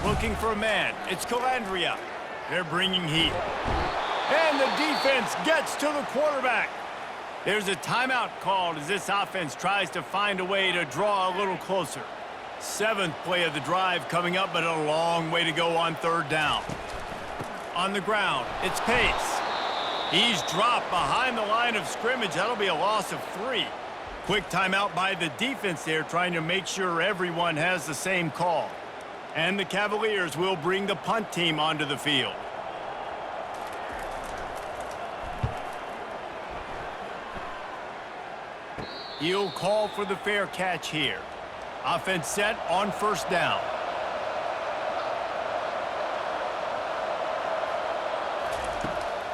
Looking for a man. It's Calandria. They're bringing heat. And the defense gets to the quarterback. There's a timeout called as this offense tries to find a way to draw a little closer. 7th play of the drive coming up, but a long way to go on 3rd down. On the ground, it's Pace. He's dropped behind the line of scrimmage. That'll be a loss of 3. Quick timeout by the defense there, trying to make sure everyone has the same call. And the Cavaliers will bring the punt team onto the field. He'll call for the fair catch here. Offense set on 1st down.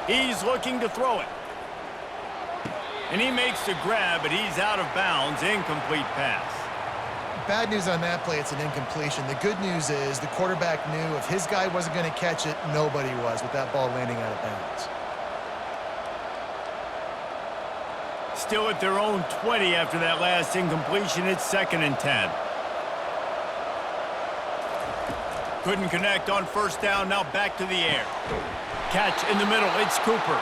He's looking to throw it. And he makes the grab, but he's out of bounds. Incomplete pass. bad news on that play, it's an incompletion. The good news is the quarterback knew if his guy wasn't going to catch it, nobody was with that ball landing out of bounds. Still at their own 20 after that last incompletion. It's 2nd and 10. Couldn't connect on first down. Now back to the air. Catch in the middle. It's Cooper.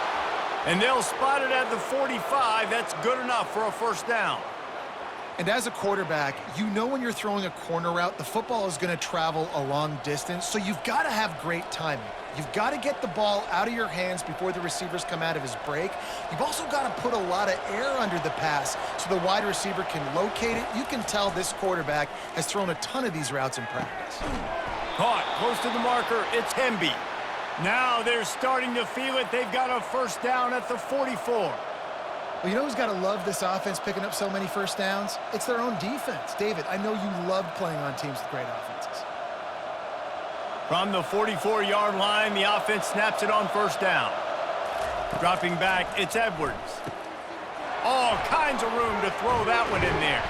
And they'll spot it at the 45. That's good enough for a first down. And as a quarterback, you know when you're throwing a corner route, the football is going to travel a long distance, so you've got to have great timing. You've got to get the ball out of your hands before the receivers come out of his break. You've also got to put a lot of air under the pass so the wide receiver can locate it. You can tell this quarterback has thrown a ton of these routes in practice. Caught close to the marker. It's Hemby. Now they're starting to feel it. They've got a first down at the 44. Well, you know who's got to love this offense picking up so many first downs? It's their own defense. David, I know you love playing on teams with great offenses. From the 44-yard line, the offense snaps it on first down. Dropping back, it's Edwards. All kinds of room to throw that one in there.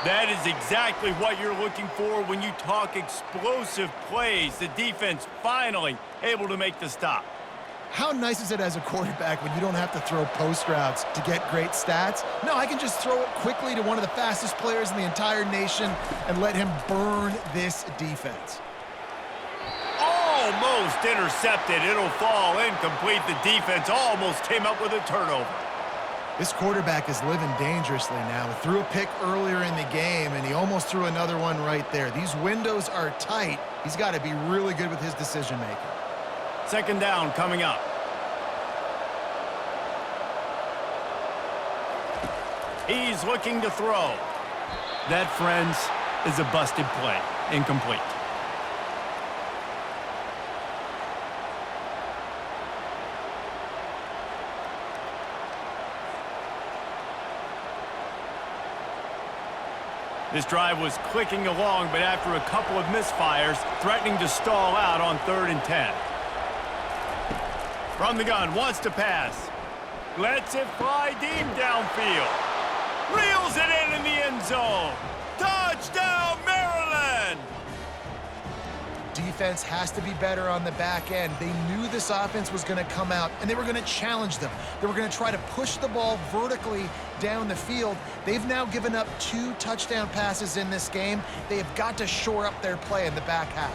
That is exactly what you're looking for when you talk explosive plays. The defense finally able to make the stop. How nice is it as a quarterback when you don't have to throw post routes to get great stats? No, I can just throw it quickly to one of the fastest players in the entire nation and let him burn this defense. Almost intercepted. It'll fall incomplete. The defense almost came up with a turnover. This quarterback is living dangerously now. He threw a pick earlier in the game, and he almost threw another one right there. These windows are tight. He's got to be really good with his decision-making. 2nd down coming up. He's looking to throw. That, friends, is a busted play. Incomplete. This drive was clicking along, but after a couple of misfires, threatening to stall out on 3rd and 10. From the gun, wants to pass. Lets it fly deep downfield. Reels it in the end zone. Touchdown, Maryland! Defense has to be better on the back end. They knew this offense was going to come out, and they were going to challenge them. They were going to try to push the ball vertically down the field. They've now given up 2 touchdown passes in this game. They have got to shore up their play in the back half.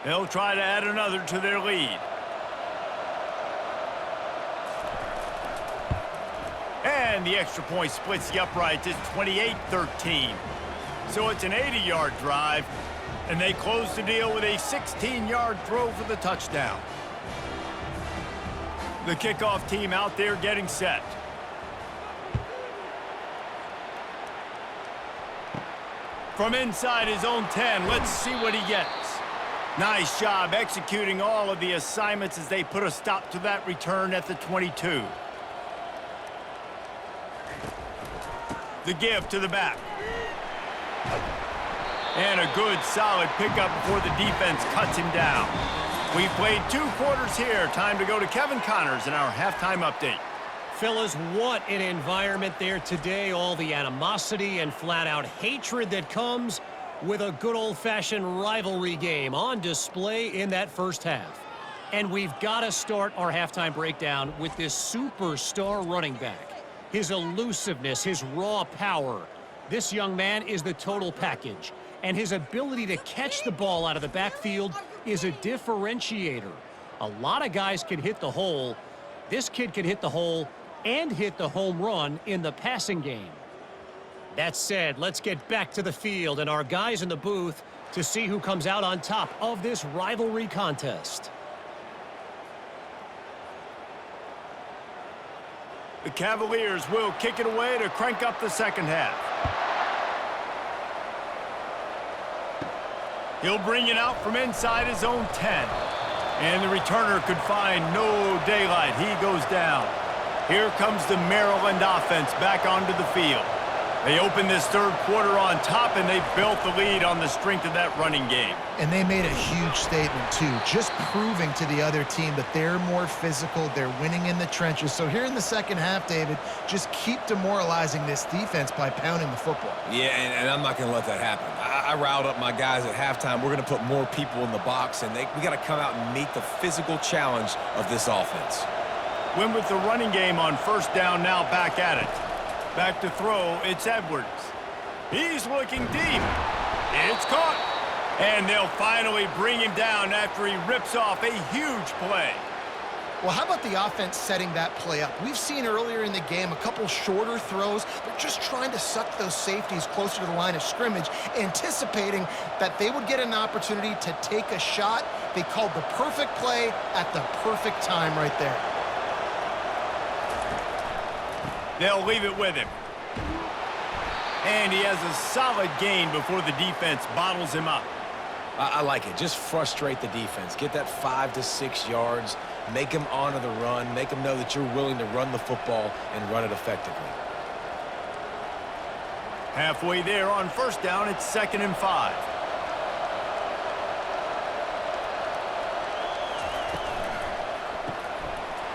They'll try to add another to their lead. And the extra point splits the uprights. It's 28-13. So it's an 80-yard drive, and they close the deal with a 16-yard throw for the touchdown. The kickoff team out there getting set. From inside his own 10, let's see what he gets. Nice job executing all of the assignments as they put a stop to that return at the 22. The give to the back. And a good, solid pickup before the defense cuts him down. We've played 2 quarters here. Time to go to Kevin Connors in our halftime update. Fellas, what an environment there today. All the animosity and flat-out hatred that comes with a good old-fashioned rivalry game on display in that first half. And we've got to start our halftime breakdown with this superstar running back. His elusiveness, his raw power. This young man is the total package. And his ability to catch the ball out of the backfield is a differentiator. A lot of guys can hit the hole. This kid can hit the hole and hit the home run in the passing game. That said, let's get back to the field and our guys in the booth to see who comes out on top of this rivalry contest. The Cavaliers will kick it away to crank up the second half. He'll bring it out from inside his own 10. And the returner could find no daylight. He goes down. Here comes the Maryland offense back onto the field. They opened this third quarter on top, and they built the lead on the strength of that running game. And they made a huge statement, too, just proving to the other team that they're more physical, they're winning in the trenches. So here in the second half, David, just keep demoralizing this defense by pounding the football. Yeah, and I'm not going to let that happen. I riled up my guys at halftime. We're going to put more people in the box, and we got to come out and meet the physical challenge of this offense. Win with the running game on first down, now back at it. Back to throw, it's Edwards. He's looking deep. It's caught. And they'll finally bring him down after he rips off a huge play. Well, how about the offense setting that play up? We've seen earlier in the game a couple shorter throws. They're just trying to suck those safeties closer to the line of scrimmage, anticipating that they would get an opportunity to take a shot. They called the perfect play at the perfect time right there. They'll leave it with him. And he has a solid gain before the defense bottles him up. I like it. Just frustrate the defense. Get that 5 to 6 yards. Make them honor the run. Make them know that you're willing to run the football and run it effectively. Halfway there on first down, it's 2nd and 5.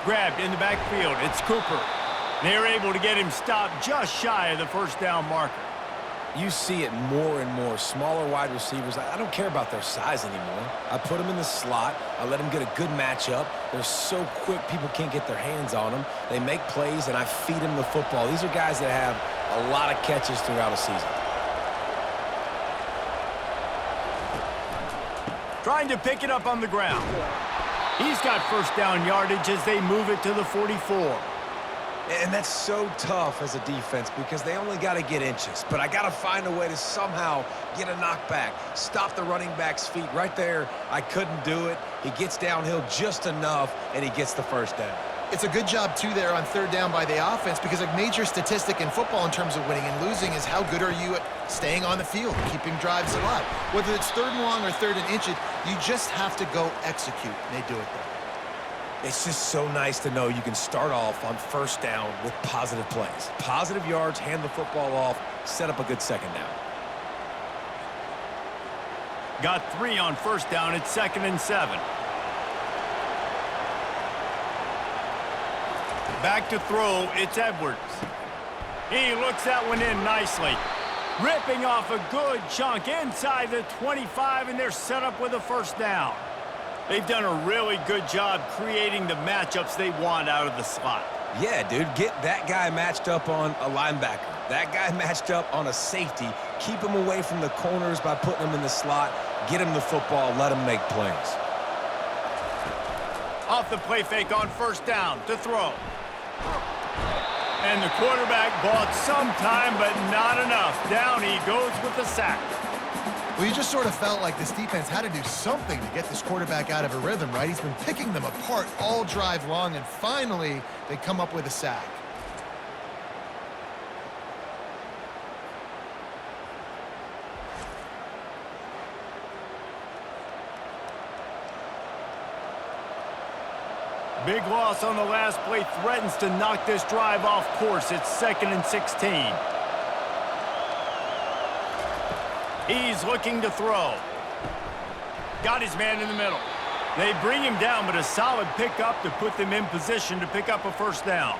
Grabbed in the backfield, it's Cooper. They're able to get him stopped just shy of the first down marker. You see it more and more. Smaller wide receivers, I don't care about their size anymore. I put them in the slot. I let them get a good matchup. They're so quick, people can't get their hands on them. They make plays, and I feed them the football. These are guys that have a lot of catches throughout a season. Trying to pick it up on the ground. He's got first down yardage as they move it to the 44. And that's so tough as a defense because they only got to get inches. But I got to find a way to somehow get a knockback, stop the running back's feet right there. I couldn't do it. He gets downhill just enough, and he gets the first down. It's a good job, too, there on third down by the offense because a major statistic in football in terms of winning and losing is how good are you at staying on the field, keeping drives alive. Whether it's 3rd and long or 3rd and inches, you just have to go execute, and they do it there. It's just so nice to know you can start off on first down with positive plays. Positive yards, hand the football off, set up a good second down. Got 3 on first down, it's 2nd and 7. Back to throw, it's Edwards. He looks that one in nicely. Ripping off a good chunk inside the 25, and they're set up with a first down. They've done a really good job creating the matchups they want out of the slot. Yeah, dude, get that guy matched up on a linebacker. That guy matched up on a safety. Keep him away from the corners by putting him in the slot. Get him the football. Let him make plays. Off the play fake on first down to throw. And the quarterback bought some time, but not enough. Down he goes with the sack. Well, you just sort of felt like this defense had to do something to get this quarterback out of a rhythm, right? He's been picking them apart all drive long, and finally they come up with a sack. Big loss on the last play threatens to knock this drive off course. It's 2nd and 16. He's looking to throw. Got his man in the middle. They bring him down, but a solid pickup to put them in position to pick up a first down.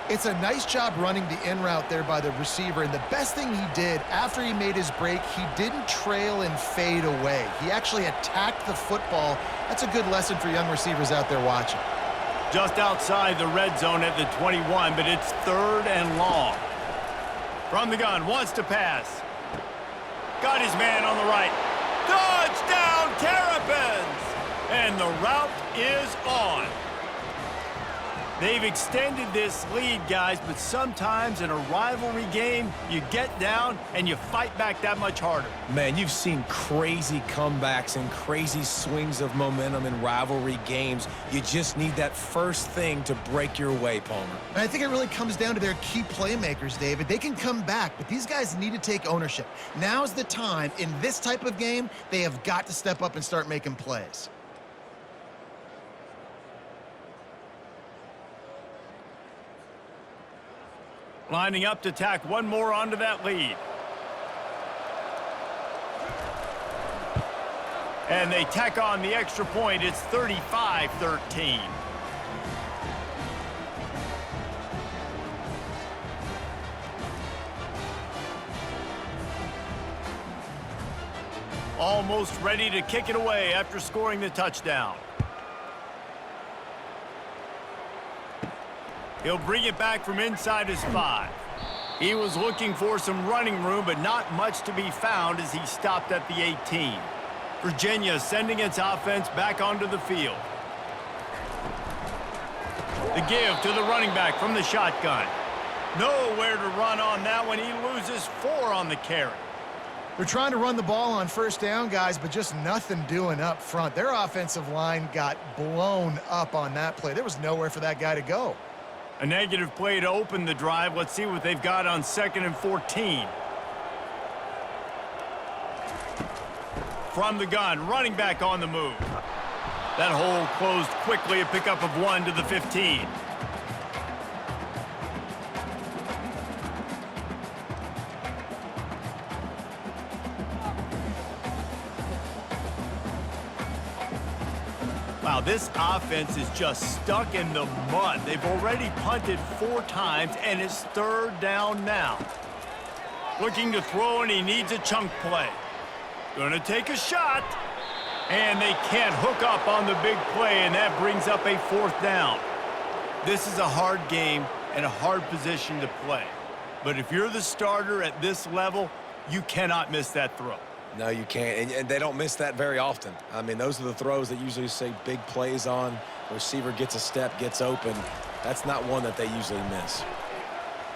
It's a nice job running the in route there by the receiver, and the best thing he did after he made his break, he didn't trail and fade away. He actually attacked the football. That's a good lesson for young receivers out there watching. Just outside the red zone at the 21, but it's 3rd and long. From the gun, wants to pass. Got his man on the right. Touchdown, Terripans! And the route is on. They've extended this lead, guys, but sometimes in a rivalry game, you get down and you fight back that much harder. Man, you've seen crazy comebacks and crazy swings of momentum in rivalry games. You just need that first thing to break your way, Palmer. And I think it really comes down to their key playmakers, David. They can come back, but these guys need to take ownership. Now's the time. In this type of game, they have got to step up and start making plays. Lining up to tack one more onto that lead. And they tack on the extra point. It's 35-13. Almost ready to kick it away after scoring the touchdown. He'll bring it back from inside his 5. He was looking for some running room, but not much to be found as he stopped at the 18. Virginia sending its offense back onto the field. The give to the running back from the shotgun. Nowhere to run on that one. He loses 4 on the carry. They're trying to run the ball on first down, guys, but just nothing doing up front. Their offensive line got blown up on that play. There was nowhere for that guy to go. A negative play to open the drive. Let's see what they've got on 2nd and 14. From the gun, running back on the move. That hole closed quickly, a pickup of 1 to the 15. Wow, this offense is just stuck in the mud. They've already punted 4 times, and it's 3rd down now. Looking to throw, and he needs a chunk play. Gonna take a shot, and they can't hook up on the big play, and that brings up a 4th down. This is a hard game and a hard position to play. But if you're the starter at this level, you cannot miss that throw. No, you can't, and they don't miss that very often. I mean, those are the throws that usually say big plays on. The receiver gets a step, gets open. That's not one that they usually miss.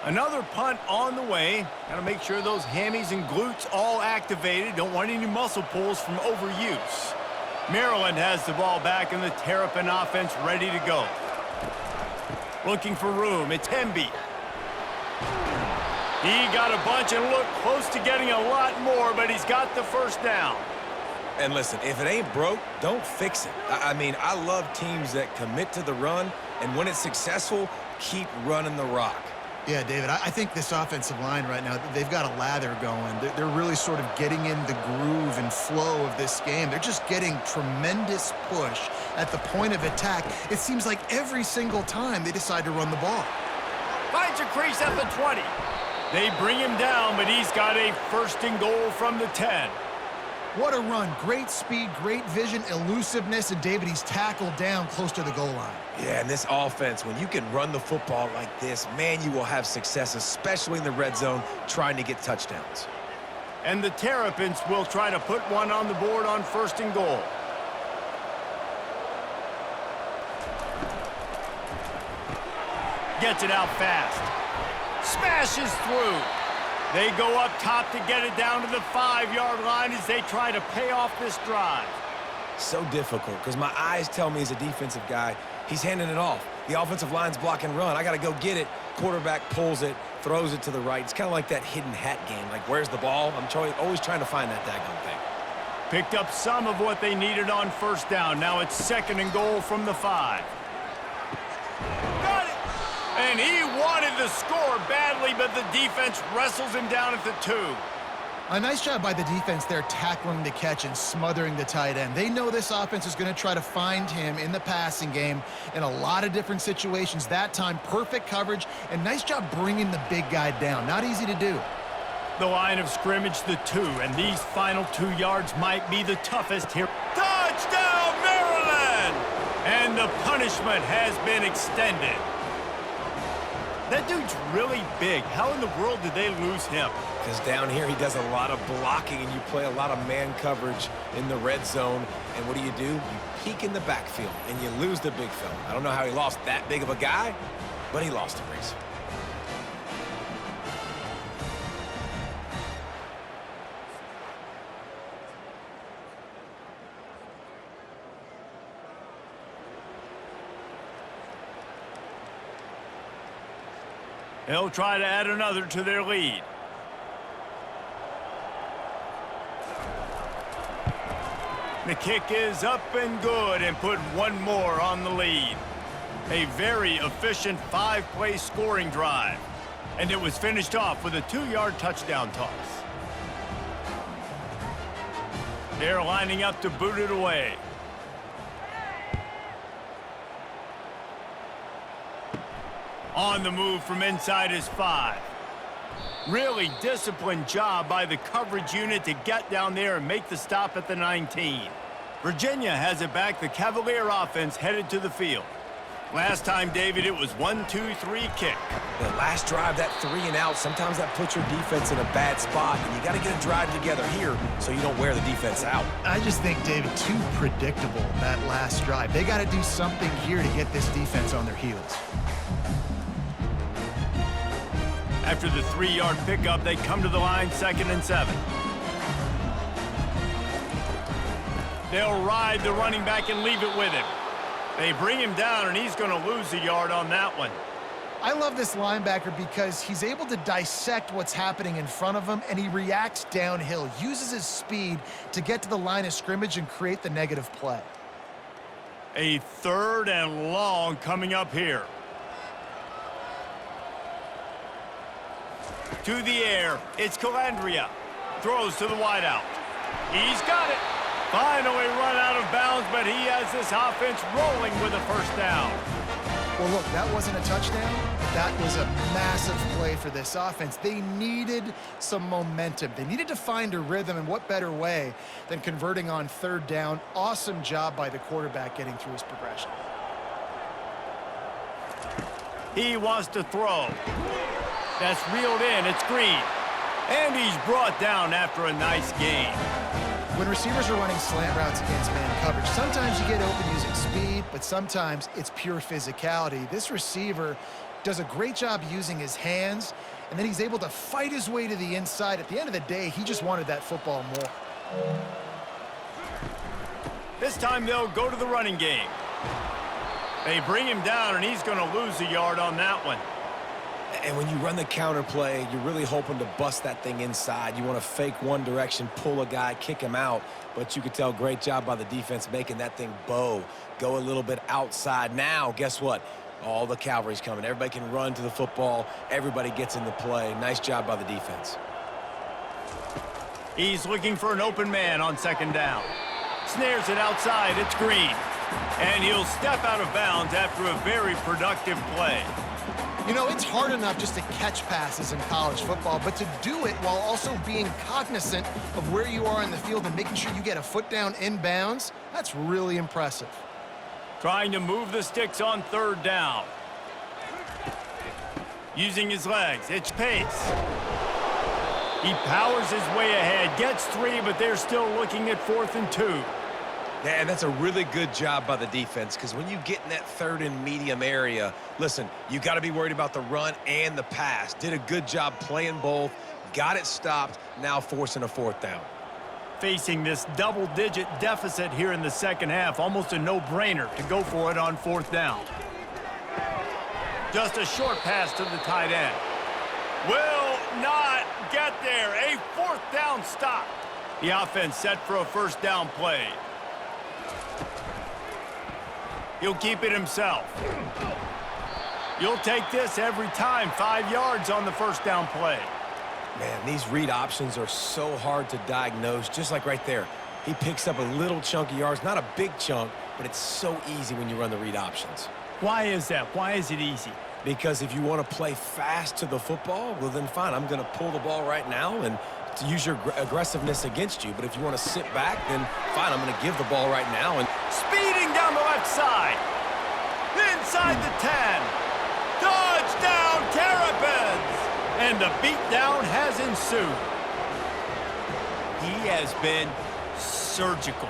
Another punt on the way. Got to make sure those hammies and glutes all activated. Don't want any muscle pulls from overuse. Maryland has the ball back and the Terrapin offense ready to go. Looking for room. It's Hemby. He got a bunch and looked close to getting a lot more, but he's got the 1st down. And listen, if it ain't broke, don't fix it. I mean, I love teams that commit to the run, and when it's successful, keep running the rock. Yeah, David, I think this offensive line right now, they've got a lather going. They're really sort of getting in the groove and flow of this game. They're just getting tremendous push at the point of attack. It seems like every single time they decide to run the ball. Finds a crease at the 20. They bring him down, but he's got a 1st and goal from the 10. What a run. Great speed, great vision, elusiveness, and David, he's tackled down close to the goal line. Yeah, and this offense, when you can run the football like this, man, you will have success, especially in the red zone, trying to get touchdowns. And the Terrapins will try to put one on the board on 1st and goal. Gets it out fast. Smashes through. They go up top to get it down to the 5-yard line as they try to pay off this drive. So difficult, because my eyes tell me as a defensive guy, he's handing it off. The offensive line's block and run. I got to go get it. Quarterback pulls it, throws it to the right. It's kind of like that hidden hat game. Like, where's the ball? I'm always trying to find that daggone thing. Picked up some of what they needed on 1st down. Now it's 2nd and goal from the 5. Got it! And he wanted the score badly, but the defense wrestles him down at the 2. A nice job by the defense there tackling the catch and smothering the tight end. They know this offense is going to try to find him in the passing game in a lot of different situations. That time, perfect coverage, and nice job bringing the big guy down. Not easy to do. The line of scrimmage, the 2, and these final 2 yards might be the toughest here. Touchdown, Maryland! And the punishment has been extended. That dude's really big. How in the world did they lose him? Because down here he does a lot of blocking, and you play a lot of man coverage in the red zone. And what do? You peek in the backfield, and you lose the big fella. I don't know how he lost that big of a guy, but he lost him, Reese. They'll try to add another to their lead. The kick is up and good and put one more on the lead. A very efficient 5-play scoring drive. And it was finished off with a 2-yard touchdown toss. They're lining up to boot it away. On the move from inside his 5. Really disciplined job by the coverage unit to get down there and make the stop at the 19. Virginia has it back. The Cavalier offense headed to the field. Last time, David, it was 1-2-3 kick. The last drive, that 3 and out, sometimes that puts your defense in a bad spot, and you got to get a drive together here so you don't wear the defense out. I just think, David, too predictable, that last drive. They got to do something here to get this defense on their heels. After the 3-yard pickup, they come to the line, 2nd and 7. They'll ride the running back and leave it with him. They bring him down, and he's going to lose a yard on that one. I love this linebacker because he's able to dissect what's happening in front of him, and he reacts downhill, uses his speed to get to the line of scrimmage and create the negative play. A 3rd and long coming up here. To the air, it's Calandria. Throws to the wideout. He's got it. Finally run out of bounds, but he has this offense rolling with a 1st down. Well, look, that wasn't a touchdown. That was a massive play for this offense. They needed some momentum. They needed to find a rhythm, and what better way than converting on 3rd down. Awesome job by the quarterback getting through his progression. He wants to throw. That's reeled in. It's Green. And he's brought down after a nice gain. When receivers are running slant routes against man coverage, sometimes you get open using speed, but sometimes it's pure physicality. This receiver does a great job using his hands, and then he's able to fight his way to the inside. At the end of the day, he just wanted that football more. This time they'll go to the running game. They bring him down, and he's going to lose a yard on that one. And when you run the counter play, you're really hoping to bust that thing inside. You want to fake one direction, pull a guy, kick him out. But you could tell, great job by the defense making that thing bow, go a little bit outside. Now, guess what? All the cavalry's coming. Everybody can run to the football. Everybody gets in the play. Nice job by the defense. He's looking for an open man on 2nd down. Snares it outside. It's Green. And he'll step out of bounds after a very productive play. You know, it's hard enough just to catch passes in college football, but to do it while also being cognizant of where you are in the field and making sure you get a foot down in bounds, that's really impressive. Trying to move the sticks on 3rd down. Using his legs, it's Pace. He powers his way ahead, gets 3, but they're still looking at 4th and 2. Yeah, and that's a really good job by the defense, because when you get in that 3rd and medium area, listen, you got to be worried about the run and the pass. Did a good job playing both, got it stopped, now forcing a 4th down. Facing this double-digit deficit here in the 2nd half, almost a no-brainer to go for it on 4th down. Just a short pass to the tight end. Will not get there. A 4th down stop. The offense set for a 1st down play. He'll keep it himself. You'll take this every time. 5 yards on the 1st down play. Man, these read options are so hard to diagnose, just like right there. He picks up a little chunk of yards, not a big chunk, but it's so easy when you run the read options. Why is that? Why is it easy? Because if you want to play fast to the football, well then fine, I'm going to pull the ball right now and to use your aggressiveness against you. But if you want to sit back, then fine, I'm going to give the ball right now. And speeding down the left side. Inside the 10. Touchdown, Terripans! And the beatdown has ensued. He has been surgical.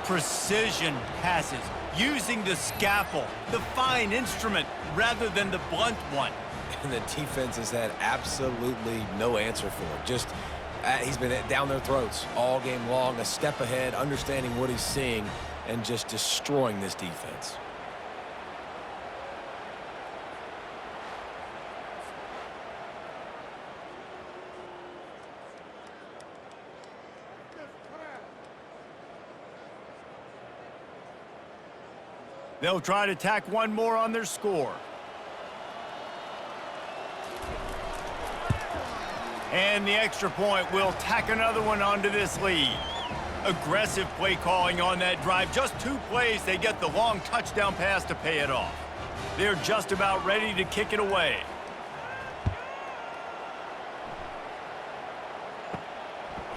Precision passes. Using the scalpel, the fine instrument, rather than the blunt one. And the defense has had absolutely no answer for it. Just, he's been down their throats all game long, a step ahead, understanding what he's seeing, and just destroying this defense. They'll try to tack one more on their score. And the extra point will tack another one onto this lead. Aggressive play calling on that drive. Just 2 plays, they get the long touchdown pass to pay it off. They're just about ready to kick it away.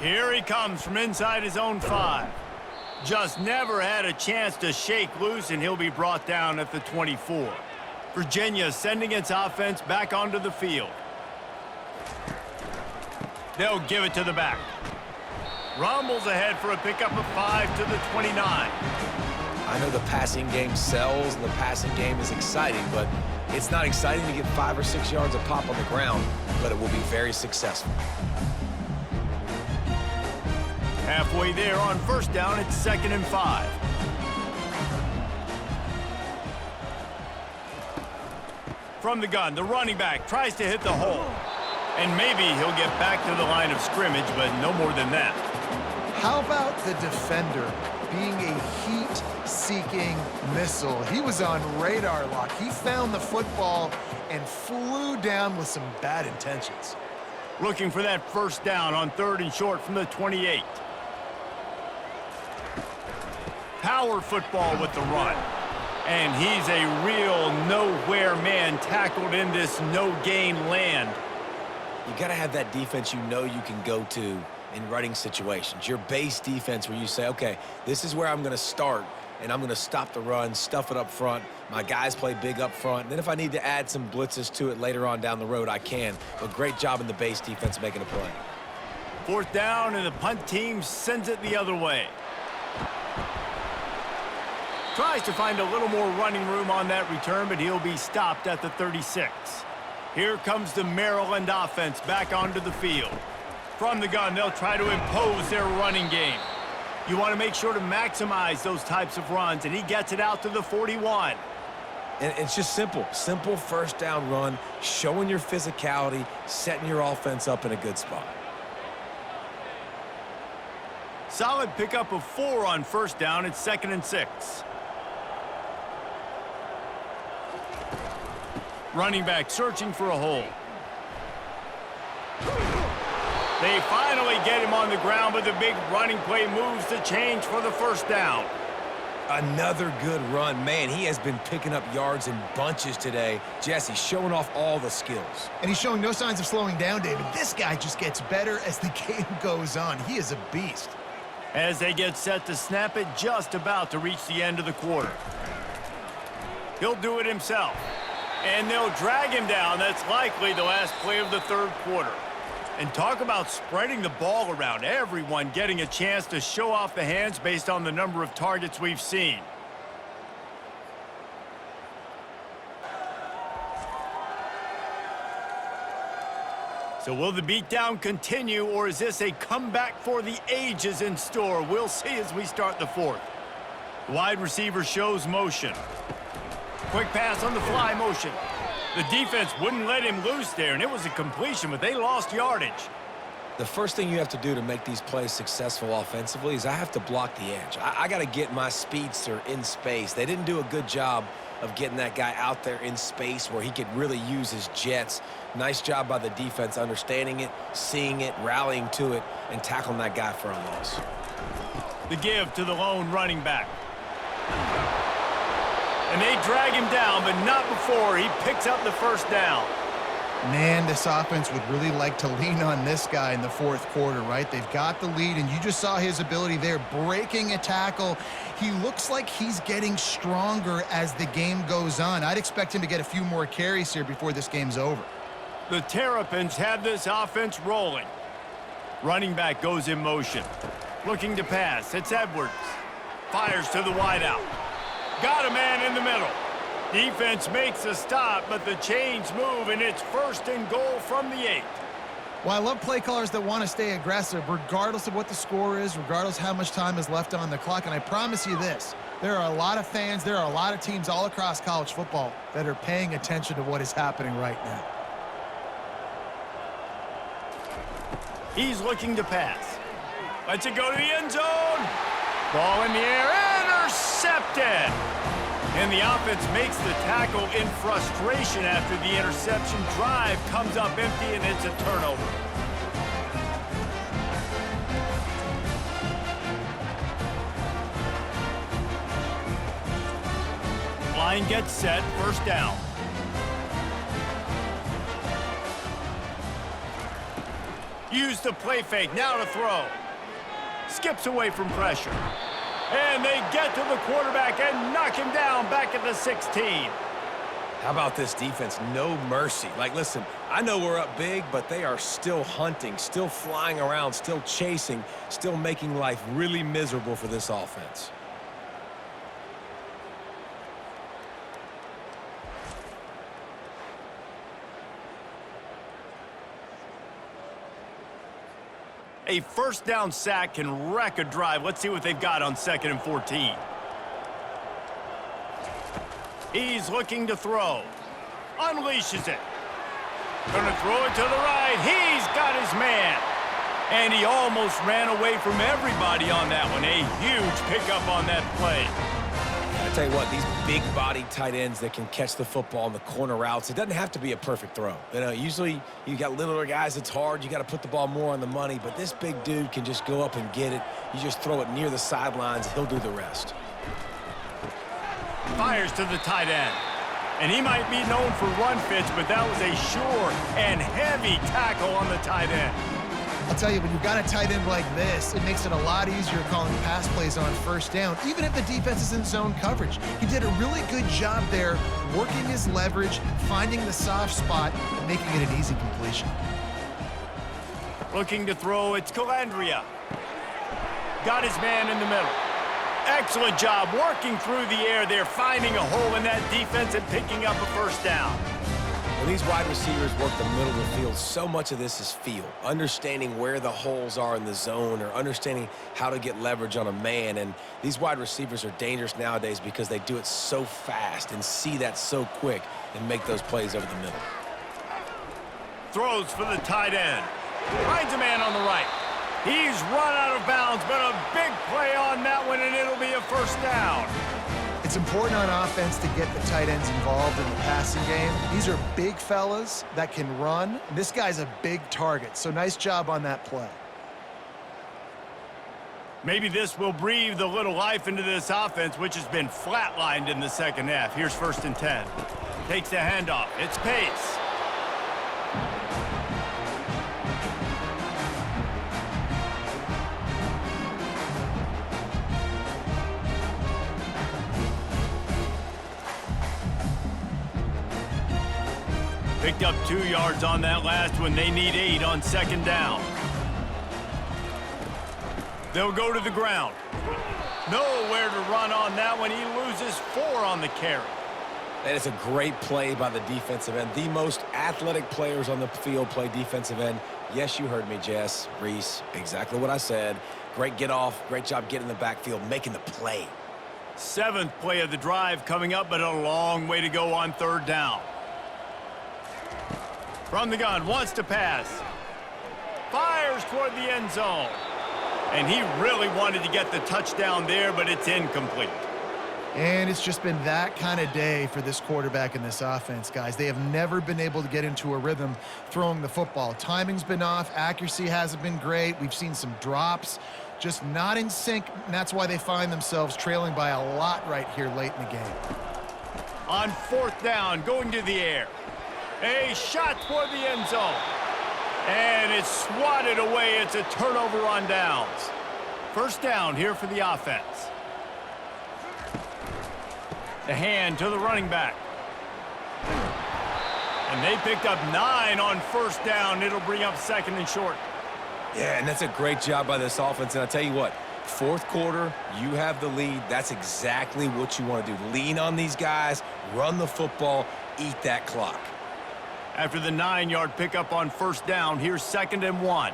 Here he comes from inside his own 5. Just never had a chance to shake loose, and he'll be brought down at the 24. Virginia sending its offense back onto the field. They'll give it to the back. Rumbles ahead for a pickup of 5 to the 29. I know the passing game sells and the passing game is exciting, but it's not exciting to get 5 or 6 yards of pop on the ground, but it will be very successful. Halfway there on first down, it's 2nd and 5. From the gun, the running back tries to hit the hole. And maybe he'll get back to the line of scrimmage, but no more than that. How about the defender being a heat-seeking missile? He was on radar lock. He found the football and flew down with some bad intentions. Looking for that first down on 3rd and short from the 28. Power football with the run. And he's a real nowhere man tackled in this no-gain land. You got to have that defense you know you can go to in running situations. Your base defense where you say, okay, this is where I'm going to start, and I'm going to stop the run, stuff it up front. My guys play big up front. And then if I need to add some blitzes to it later on down the road, I can. But great job in the base defense making a play. 4th down, and the punt team sends it the other way. Tries to find a little more running room on that return, but he'll be stopped at the 36. Here comes the Maryland offense back onto the field. From the gun, they'll try to impose their running game. You want to make sure to maximize those types of runs, and he gets it out to the 41. And it's just simple. Simple first down run, showing your physicality, setting your offense up in a good spot. Solid pickup of 4 on first down. It's 2nd and 6. Running back searching for a hole. They finally get him on the ground, but the big running play moves the change for the first down. Another good run. Man, he has been picking up yards in bunches today. Jesse showing off all the skills. And he's showing no signs of slowing down, David. This guy just gets better as the game goes on. He is a beast. As they get set to snap it, just about to reach the end of the quarter. He'll do it himself. And they'll drag him down. That's likely the last play of the 3rd quarter. And talk about spreading the ball around. Everyone getting a chance to show off the hands based on the number of targets we've seen. So will the beatdown continue, or is this a comeback for the ages in store? We'll see as we start the 4th. Wide receiver shows motion. Quick pass on the fly motion. The defense wouldn't let him loose there, and it was a completion, but they lost yardage. The first thing you have to do to make these plays successful offensively is I have to block the edge. I got to get my speedster in space. They didn't do a good job of getting that guy out there in space where he could really use his jets. Nice job by the defense understanding it, seeing it, rallying to it, and tackling that guy for a loss. The give to the lone running back. And they drag him down, but not before he picks up the first down. Man, this offense would really like to lean on this guy in the 4th quarter, right? They've got the lead, and you just saw his ability there, breaking a tackle. He looks like he's getting stronger as the game goes on. I'd expect him to get a few more carries here before this game's over. The Terrapins have this offense rolling. Running back goes in motion. Looking to pass. It's Edwards. Fires to the wideout. Got a man in the middle. Defense makes a stop, but the chains move, and it's 1st and goal from the 8. Well, I love play callers that want to stay aggressive, regardless of what the score is, regardless how much time is left on the clock. And I promise you this, there are a lot of fans, there are a lot of teams all across college football that are paying attention to what is happening right now. He's looking to pass. Lets it go to the end zone. Ball in the air, intercepted. And the offense makes the tackle in frustration after the interception. Drive comes up empty, and it's a turnover. Line gets set, first down. Use the play fake, now to throw. Skips away from pressure. And they get to the quarterback and knock him down back at the 16. How about this defense? No mercy. Like, listen, I know we're up big, but they are still hunting, still flying around, still chasing, still making life really miserable for this offense. A first down sack can wreck a drive. Let's see what they've got on 2nd and 14. He's looking to throw. Unleashes it. Gonna throw it to the right. He's got his man. And he almost ran away from everybody on that one. A huge pickup on that play. I tell you what, these big-bodied tight ends that can catch the football on the corner routes, it doesn't have to be a perfect throw. You know, usually you got littler guys, it's hard. You got to put the ball more on the money, but this big dude can just go up and get it. You just throw it near the sidelines, he'll do the rest. Fires to the tight end. And he might be known for run fits, but that was a sure and heavy tackle on the tight end. I'll tell you, when you've got a tight end like this, it makes it a lot easier calling pass plays on first down, even if the defense is in zone coverage. He did a really good job there, working his leverage, finding the soft spot, and making it an easy completion. Looking to throw, it's Calandria. Got his man in the middle. Excellent job working through the air there, finding a hole in that defense and picking up a first down. When these wide receivers work the middle of the field, so much of this is feel. Understanding where the holes are in the zone or understanding how to get leverage on a man. And these wide receivers are dangerous nowadays because they do it so fast and see that so quick and make those plays over the middle. Throws for the tight end. Finds a man on the right. He's run out of bounds, but a big play on that one, and it'll be a first down. It's important on offense to get the tight ends involved in the passing game. These are big fellas that can run. This guy's a big target, so nice job on that play. Maybe this will breathe a little life into this offense, which has been flatlined in the second half. Here's 1st and 10. Takes the handoff. It's Pace. Picked up 2 yards on that last one. They need 8 on 2nd down. They'll go to the ground. Nowhere to run on that one. He loses 4 on the carry. That is a great play by the defensive end. The most athletic players on the field play defensive end. Yes, you heard me, Jess, Reese. Exactly what I said. Great get off. Great job getting in the backfield, making the play. 7th play of the drive coming up, but a long way to go on 3rd down. From the gun, wants to pass. Fires toward the end zone. And he really wanted to get the touchdown there, but it's incomplete. And it's just been that kind of day for this quarterback and this offense, guys. They have never been able to get into a rhythm throwing the football. Timing's been off. Accuracy hasn't been great. We've seen some drops. Just not in sync, and that's why they find themselves trailing by a lot right here late in the game. On 4th down, going to the air. A shot toward the end zone. And it's swatted away. It's a turnover on downs. 1st down here for the offense. The hand to the running back. And they picked up 9 on 1st down. It'll bring up 2nd and short. Yeah, and that's a great job by this offense. And I'll tell you what, 4th quarter, you have the lead. That's exactly what you want to do. Lean on these guys, run the football, eat that clock. After the 9-yard pickup on 1st down, here's 2nd and 1.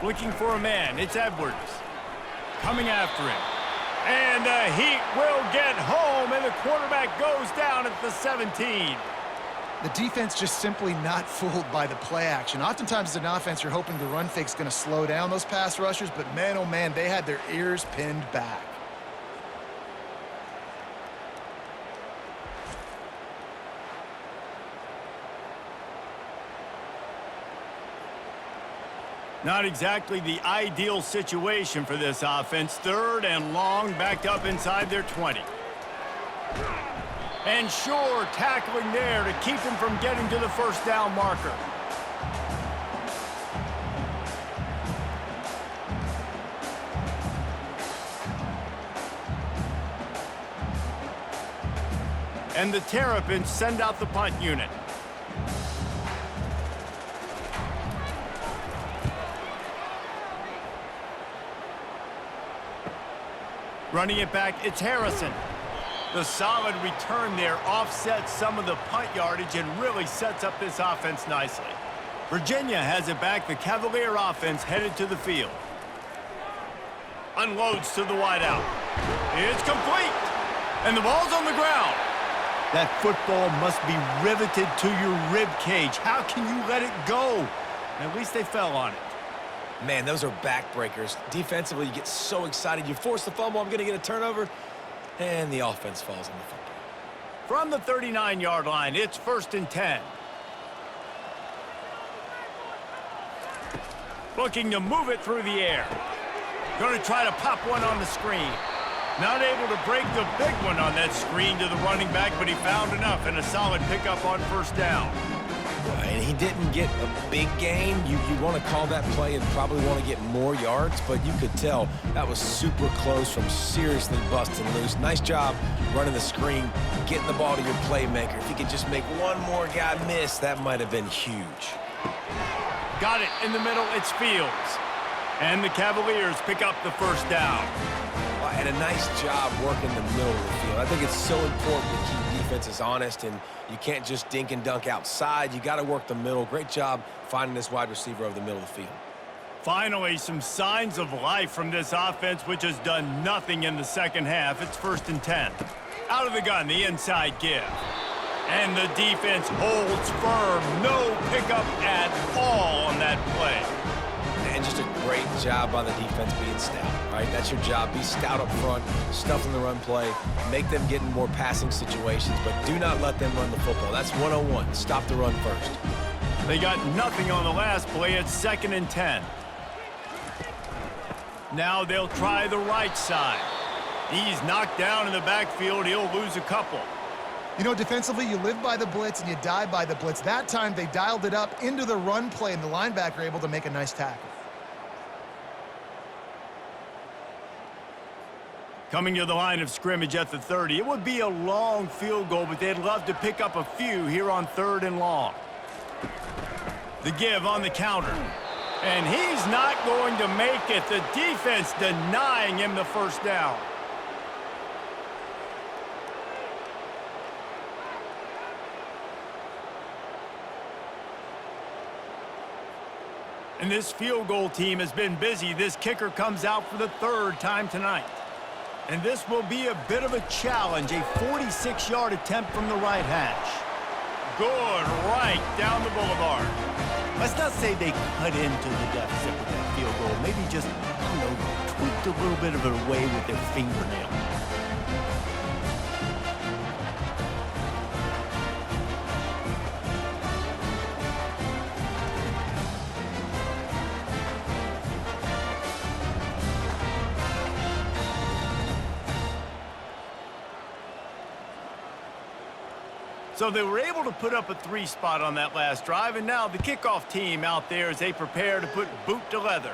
Looking for a man, it's Edwards. Coming after him. And the Heat will get home, and the quarterback goes down at the 17. The defense just simply not fooled by the play action. Oftentimes as an offense, you're hoping the run fake's going to slow down those pass rushers, but man, oh man, they had their ears pinned back. Not exactly the ideal situation for this offense. 3rd and long, backed up inside their 20. And sure, tackling there to keep him from getting to the first down marker. And the Terripans send out the punt unit. Running it back, it's Harrison. The solid return there offsets some of the punt yardage and really sets up this offense nicely. Virginia has it back. The Cavalier offense headed to the field. Unloads to the wideout. It's complete. And the ball's on the ground. That football must be riveted to your rib cage. How can you let it go? At least they fell on it. Man, those are backbreakers. Defensively, you get so excited. You force the fumble, I'm going to get a turnover, and the offense falls on the football. From the 39-yard line, it's 1st and 10. Looking to move it through the air. Going to try to pop one on the screen. Not able to break the big one on that screen to the running back, but he found enough and a solid pickup on 1st down. And he didn't get a big gain. You want to call that play and probably want to get more yards, but you could tell that was super close from seriously busting loose. Nice job running the screen, getting the ball to your playmaker. If he could just make one more guy miss, that might have been huge. Got it in the middle, it's Fields. And the Cavaliers pick up the 1st down. And a nice job working the middle of the field. I think it's so important to keep defenses honest, and you can't just dink and dunk outside. You got to work the middle. Great job finding this wide receiver over the middle of the field. Finally, some signs of life from this offense, which has done nothing in the 2nd half. It's 1st and 10. Out of the gun, the inside give. And the defense holds firm. No pickup at all on that play. And just a great job by the defense being stout, right? That's your job. Be stout up front, stuff in the run play, make them get in more passing situations, but do not let them run the football. That's 101. Stop the run first. They got nothing on the last play. It's 2nd and 10. Now they'll try the right side. He's knocked down in the backfield. He'll lose a couple. You know, defensively, you live by the blitz and you die by the blitz. That time, they dialed it up into the run play, and the linebacker able to make a nice tackle. Coming to the line of scrimmage at the 30. It would be a long field goal, but they'd love to pick up a few here on 3rd and long. The give on the counter. And he's not going to make it. The defense denying him the 1st down. And this field goal team has been busy. This kicker comes out for the 3rd time tonight. And this will be a bit of a challenge, a 46-yard attempt from the right hash. Good, right down the boulevard. Let's not say they cut into the deficit with that field goal. Maybe just, tweaked a little bit of it away with their fingernail. So they were able to put up a 3 spot on that last drive, and now the kickoff team out there as they prepare to put boot to leather.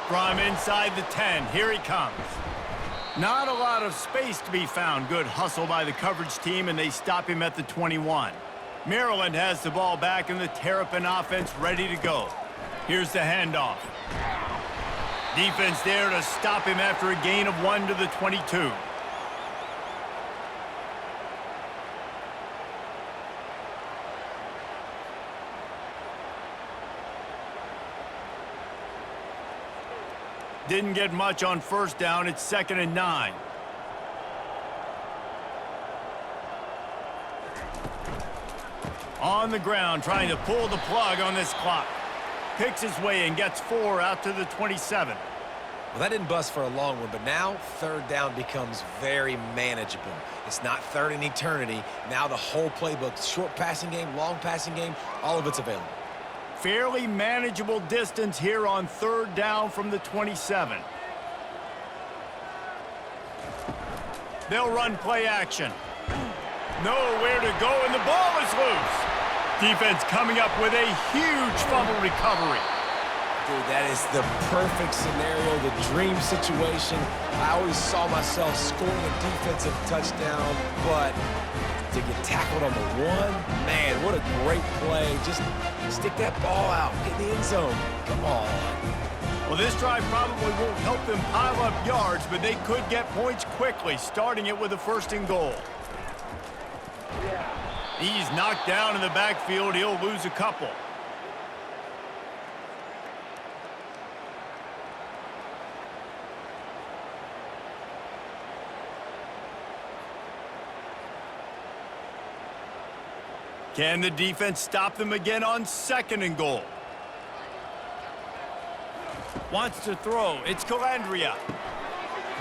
From inside the 10, here he comes. Not a lot of space to be found. Good hustle by the coverage team, and they stop him at the 21. Maryland has the ball back, and the Terrapin offense ready to go. Here's the handoff. Defense there to stop him after a gain of 1 to the 22. Didn't get much on 1st down. It's 2nd and 9. On the ground, trying to pull the plug on this clock. Picks his way and gets 4 out to the 27. Well, that didn't bust for a long one, but now 3rd down becomes very manageable. It's not 3rd in eternity. Now the whole playbook, short passing game, long passing game, all of it's available. fairly manageable distance here on 3rd down from the 27. They'll run play action. Nowhere to go, and the ball is loose. Defense coming up with a huge fumble recovery. Dude, that is the perfect scenario, the dream situation. I always saw myself scoring a defensive touchdown, but to get tackled on the one, man, what a great play. Just stick that ball out, get in the end zone. Come on. Well, this drive probably won't help them pile up yards, but they could get points quickly, starting it with a 1st and goal. He's knocked down in the backfield. He'll lose a couple. Can the defense stop them again on 2nd and goal? Wants to throw. It's Calandria.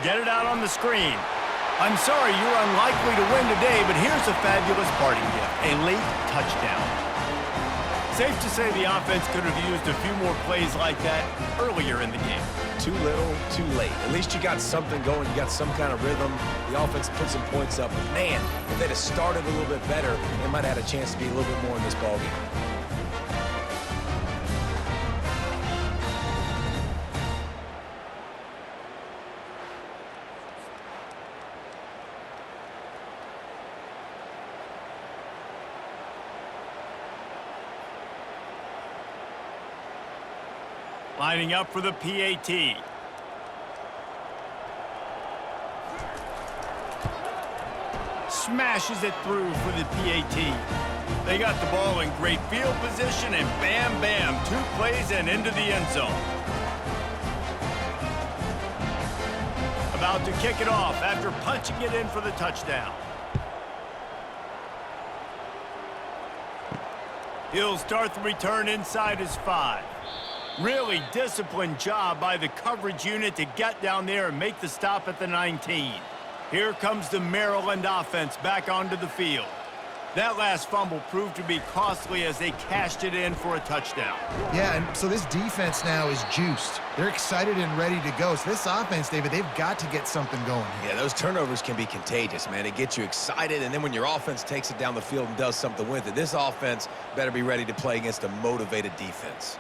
Get it out on the screen. I'm sorry you're unlikely to win today, but here's a fabulous parting gift, a late touchdown. Safe to say the offense could have used a few more plays like that earlier in the game. Too little, too late. At least you got something going. You got some kind of rhythm. The offense put some points up. But man, if they'd have started a little bit better, they might have had a chance to be a little bit more in this ballgame. Lining up for the PAT. Smashes it through for the PAT. They got the ball in great field position, and bam, bam, 2 plays and into the end zone. About to kick it off after punching it in for the touchdown. He'll start the return inside his 5. Really disciplined job by the coverage unit to get down there and make the stop at the 19. Here comes the Maryland offense back onto the field. That last fumble proved to be costly as they cashed it in for a touchdown. Yeah, and so this defense now is juiced. They're excited and ready to go. So this offense, David, they've got to get something going here. Yeah, those turnovers can be contagious, man. It gets you excited, and then when your offense takes it down the field and does something with it, this offense better be ready to play against a motivated defense.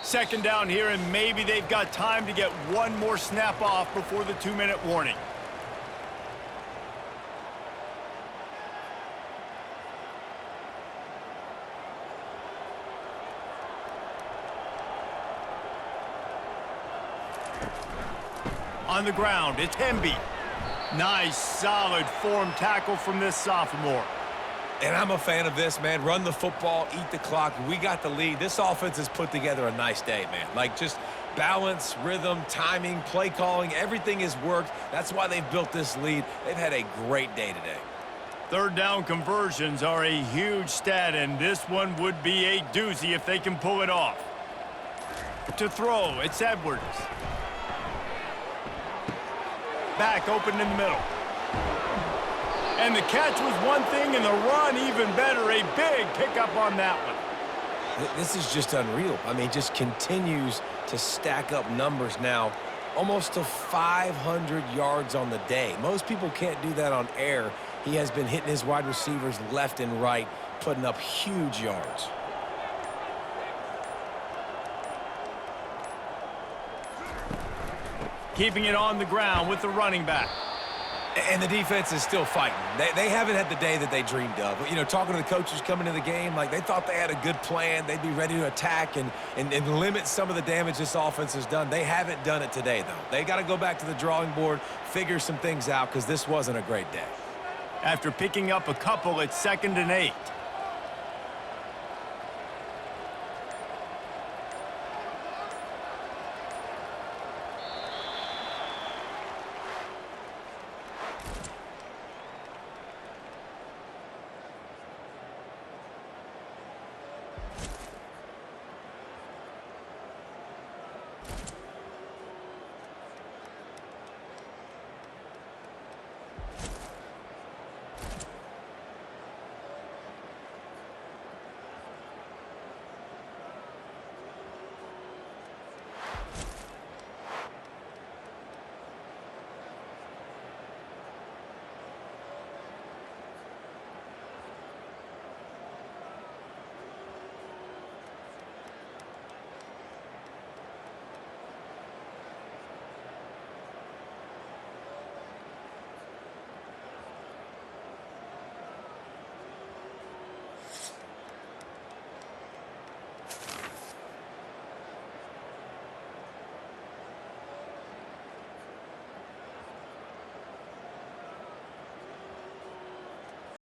2nd down here, and maybe they've got time to get one more snap off before the 2-minute warning. On the ground, it's Hemby. Nice, solid form tackle from this sophomore. And I'm a fan of this, man. Run the football, eat the clock. We got the lead. This offense has put together a nice day, man. Like, just balance, rhythm, timing, play calling, everything has worked. That's why they've built this lead. They've had a great day today. 3rd down conversions are a huge stat, and this one would be a doozy if they can pull it off. To throw, it's Edwards. Back open in the middle. And the catch was one thing, and the run even better. A big pickup on that one. This is just unreal. I mean, just continues to stack up numbers now. Almost to 500 yards on the day. Most people can't do that on air. He has been hitting his wide receivers left and right, putting up huge yards. Keeping it on the ground with the running back. And the defense is still fighting. They haven't had the day that they dreamed of. You know, talking to the coaches coming into the game, like they thought they had a good plan. They'd be ready to attack and limit some of the damage this offense has done. They haven't done it today, though. They got to go back to the drawing board, figure some things out, because this wasn't a great day. After picking up a couple, it's 2nd and 8.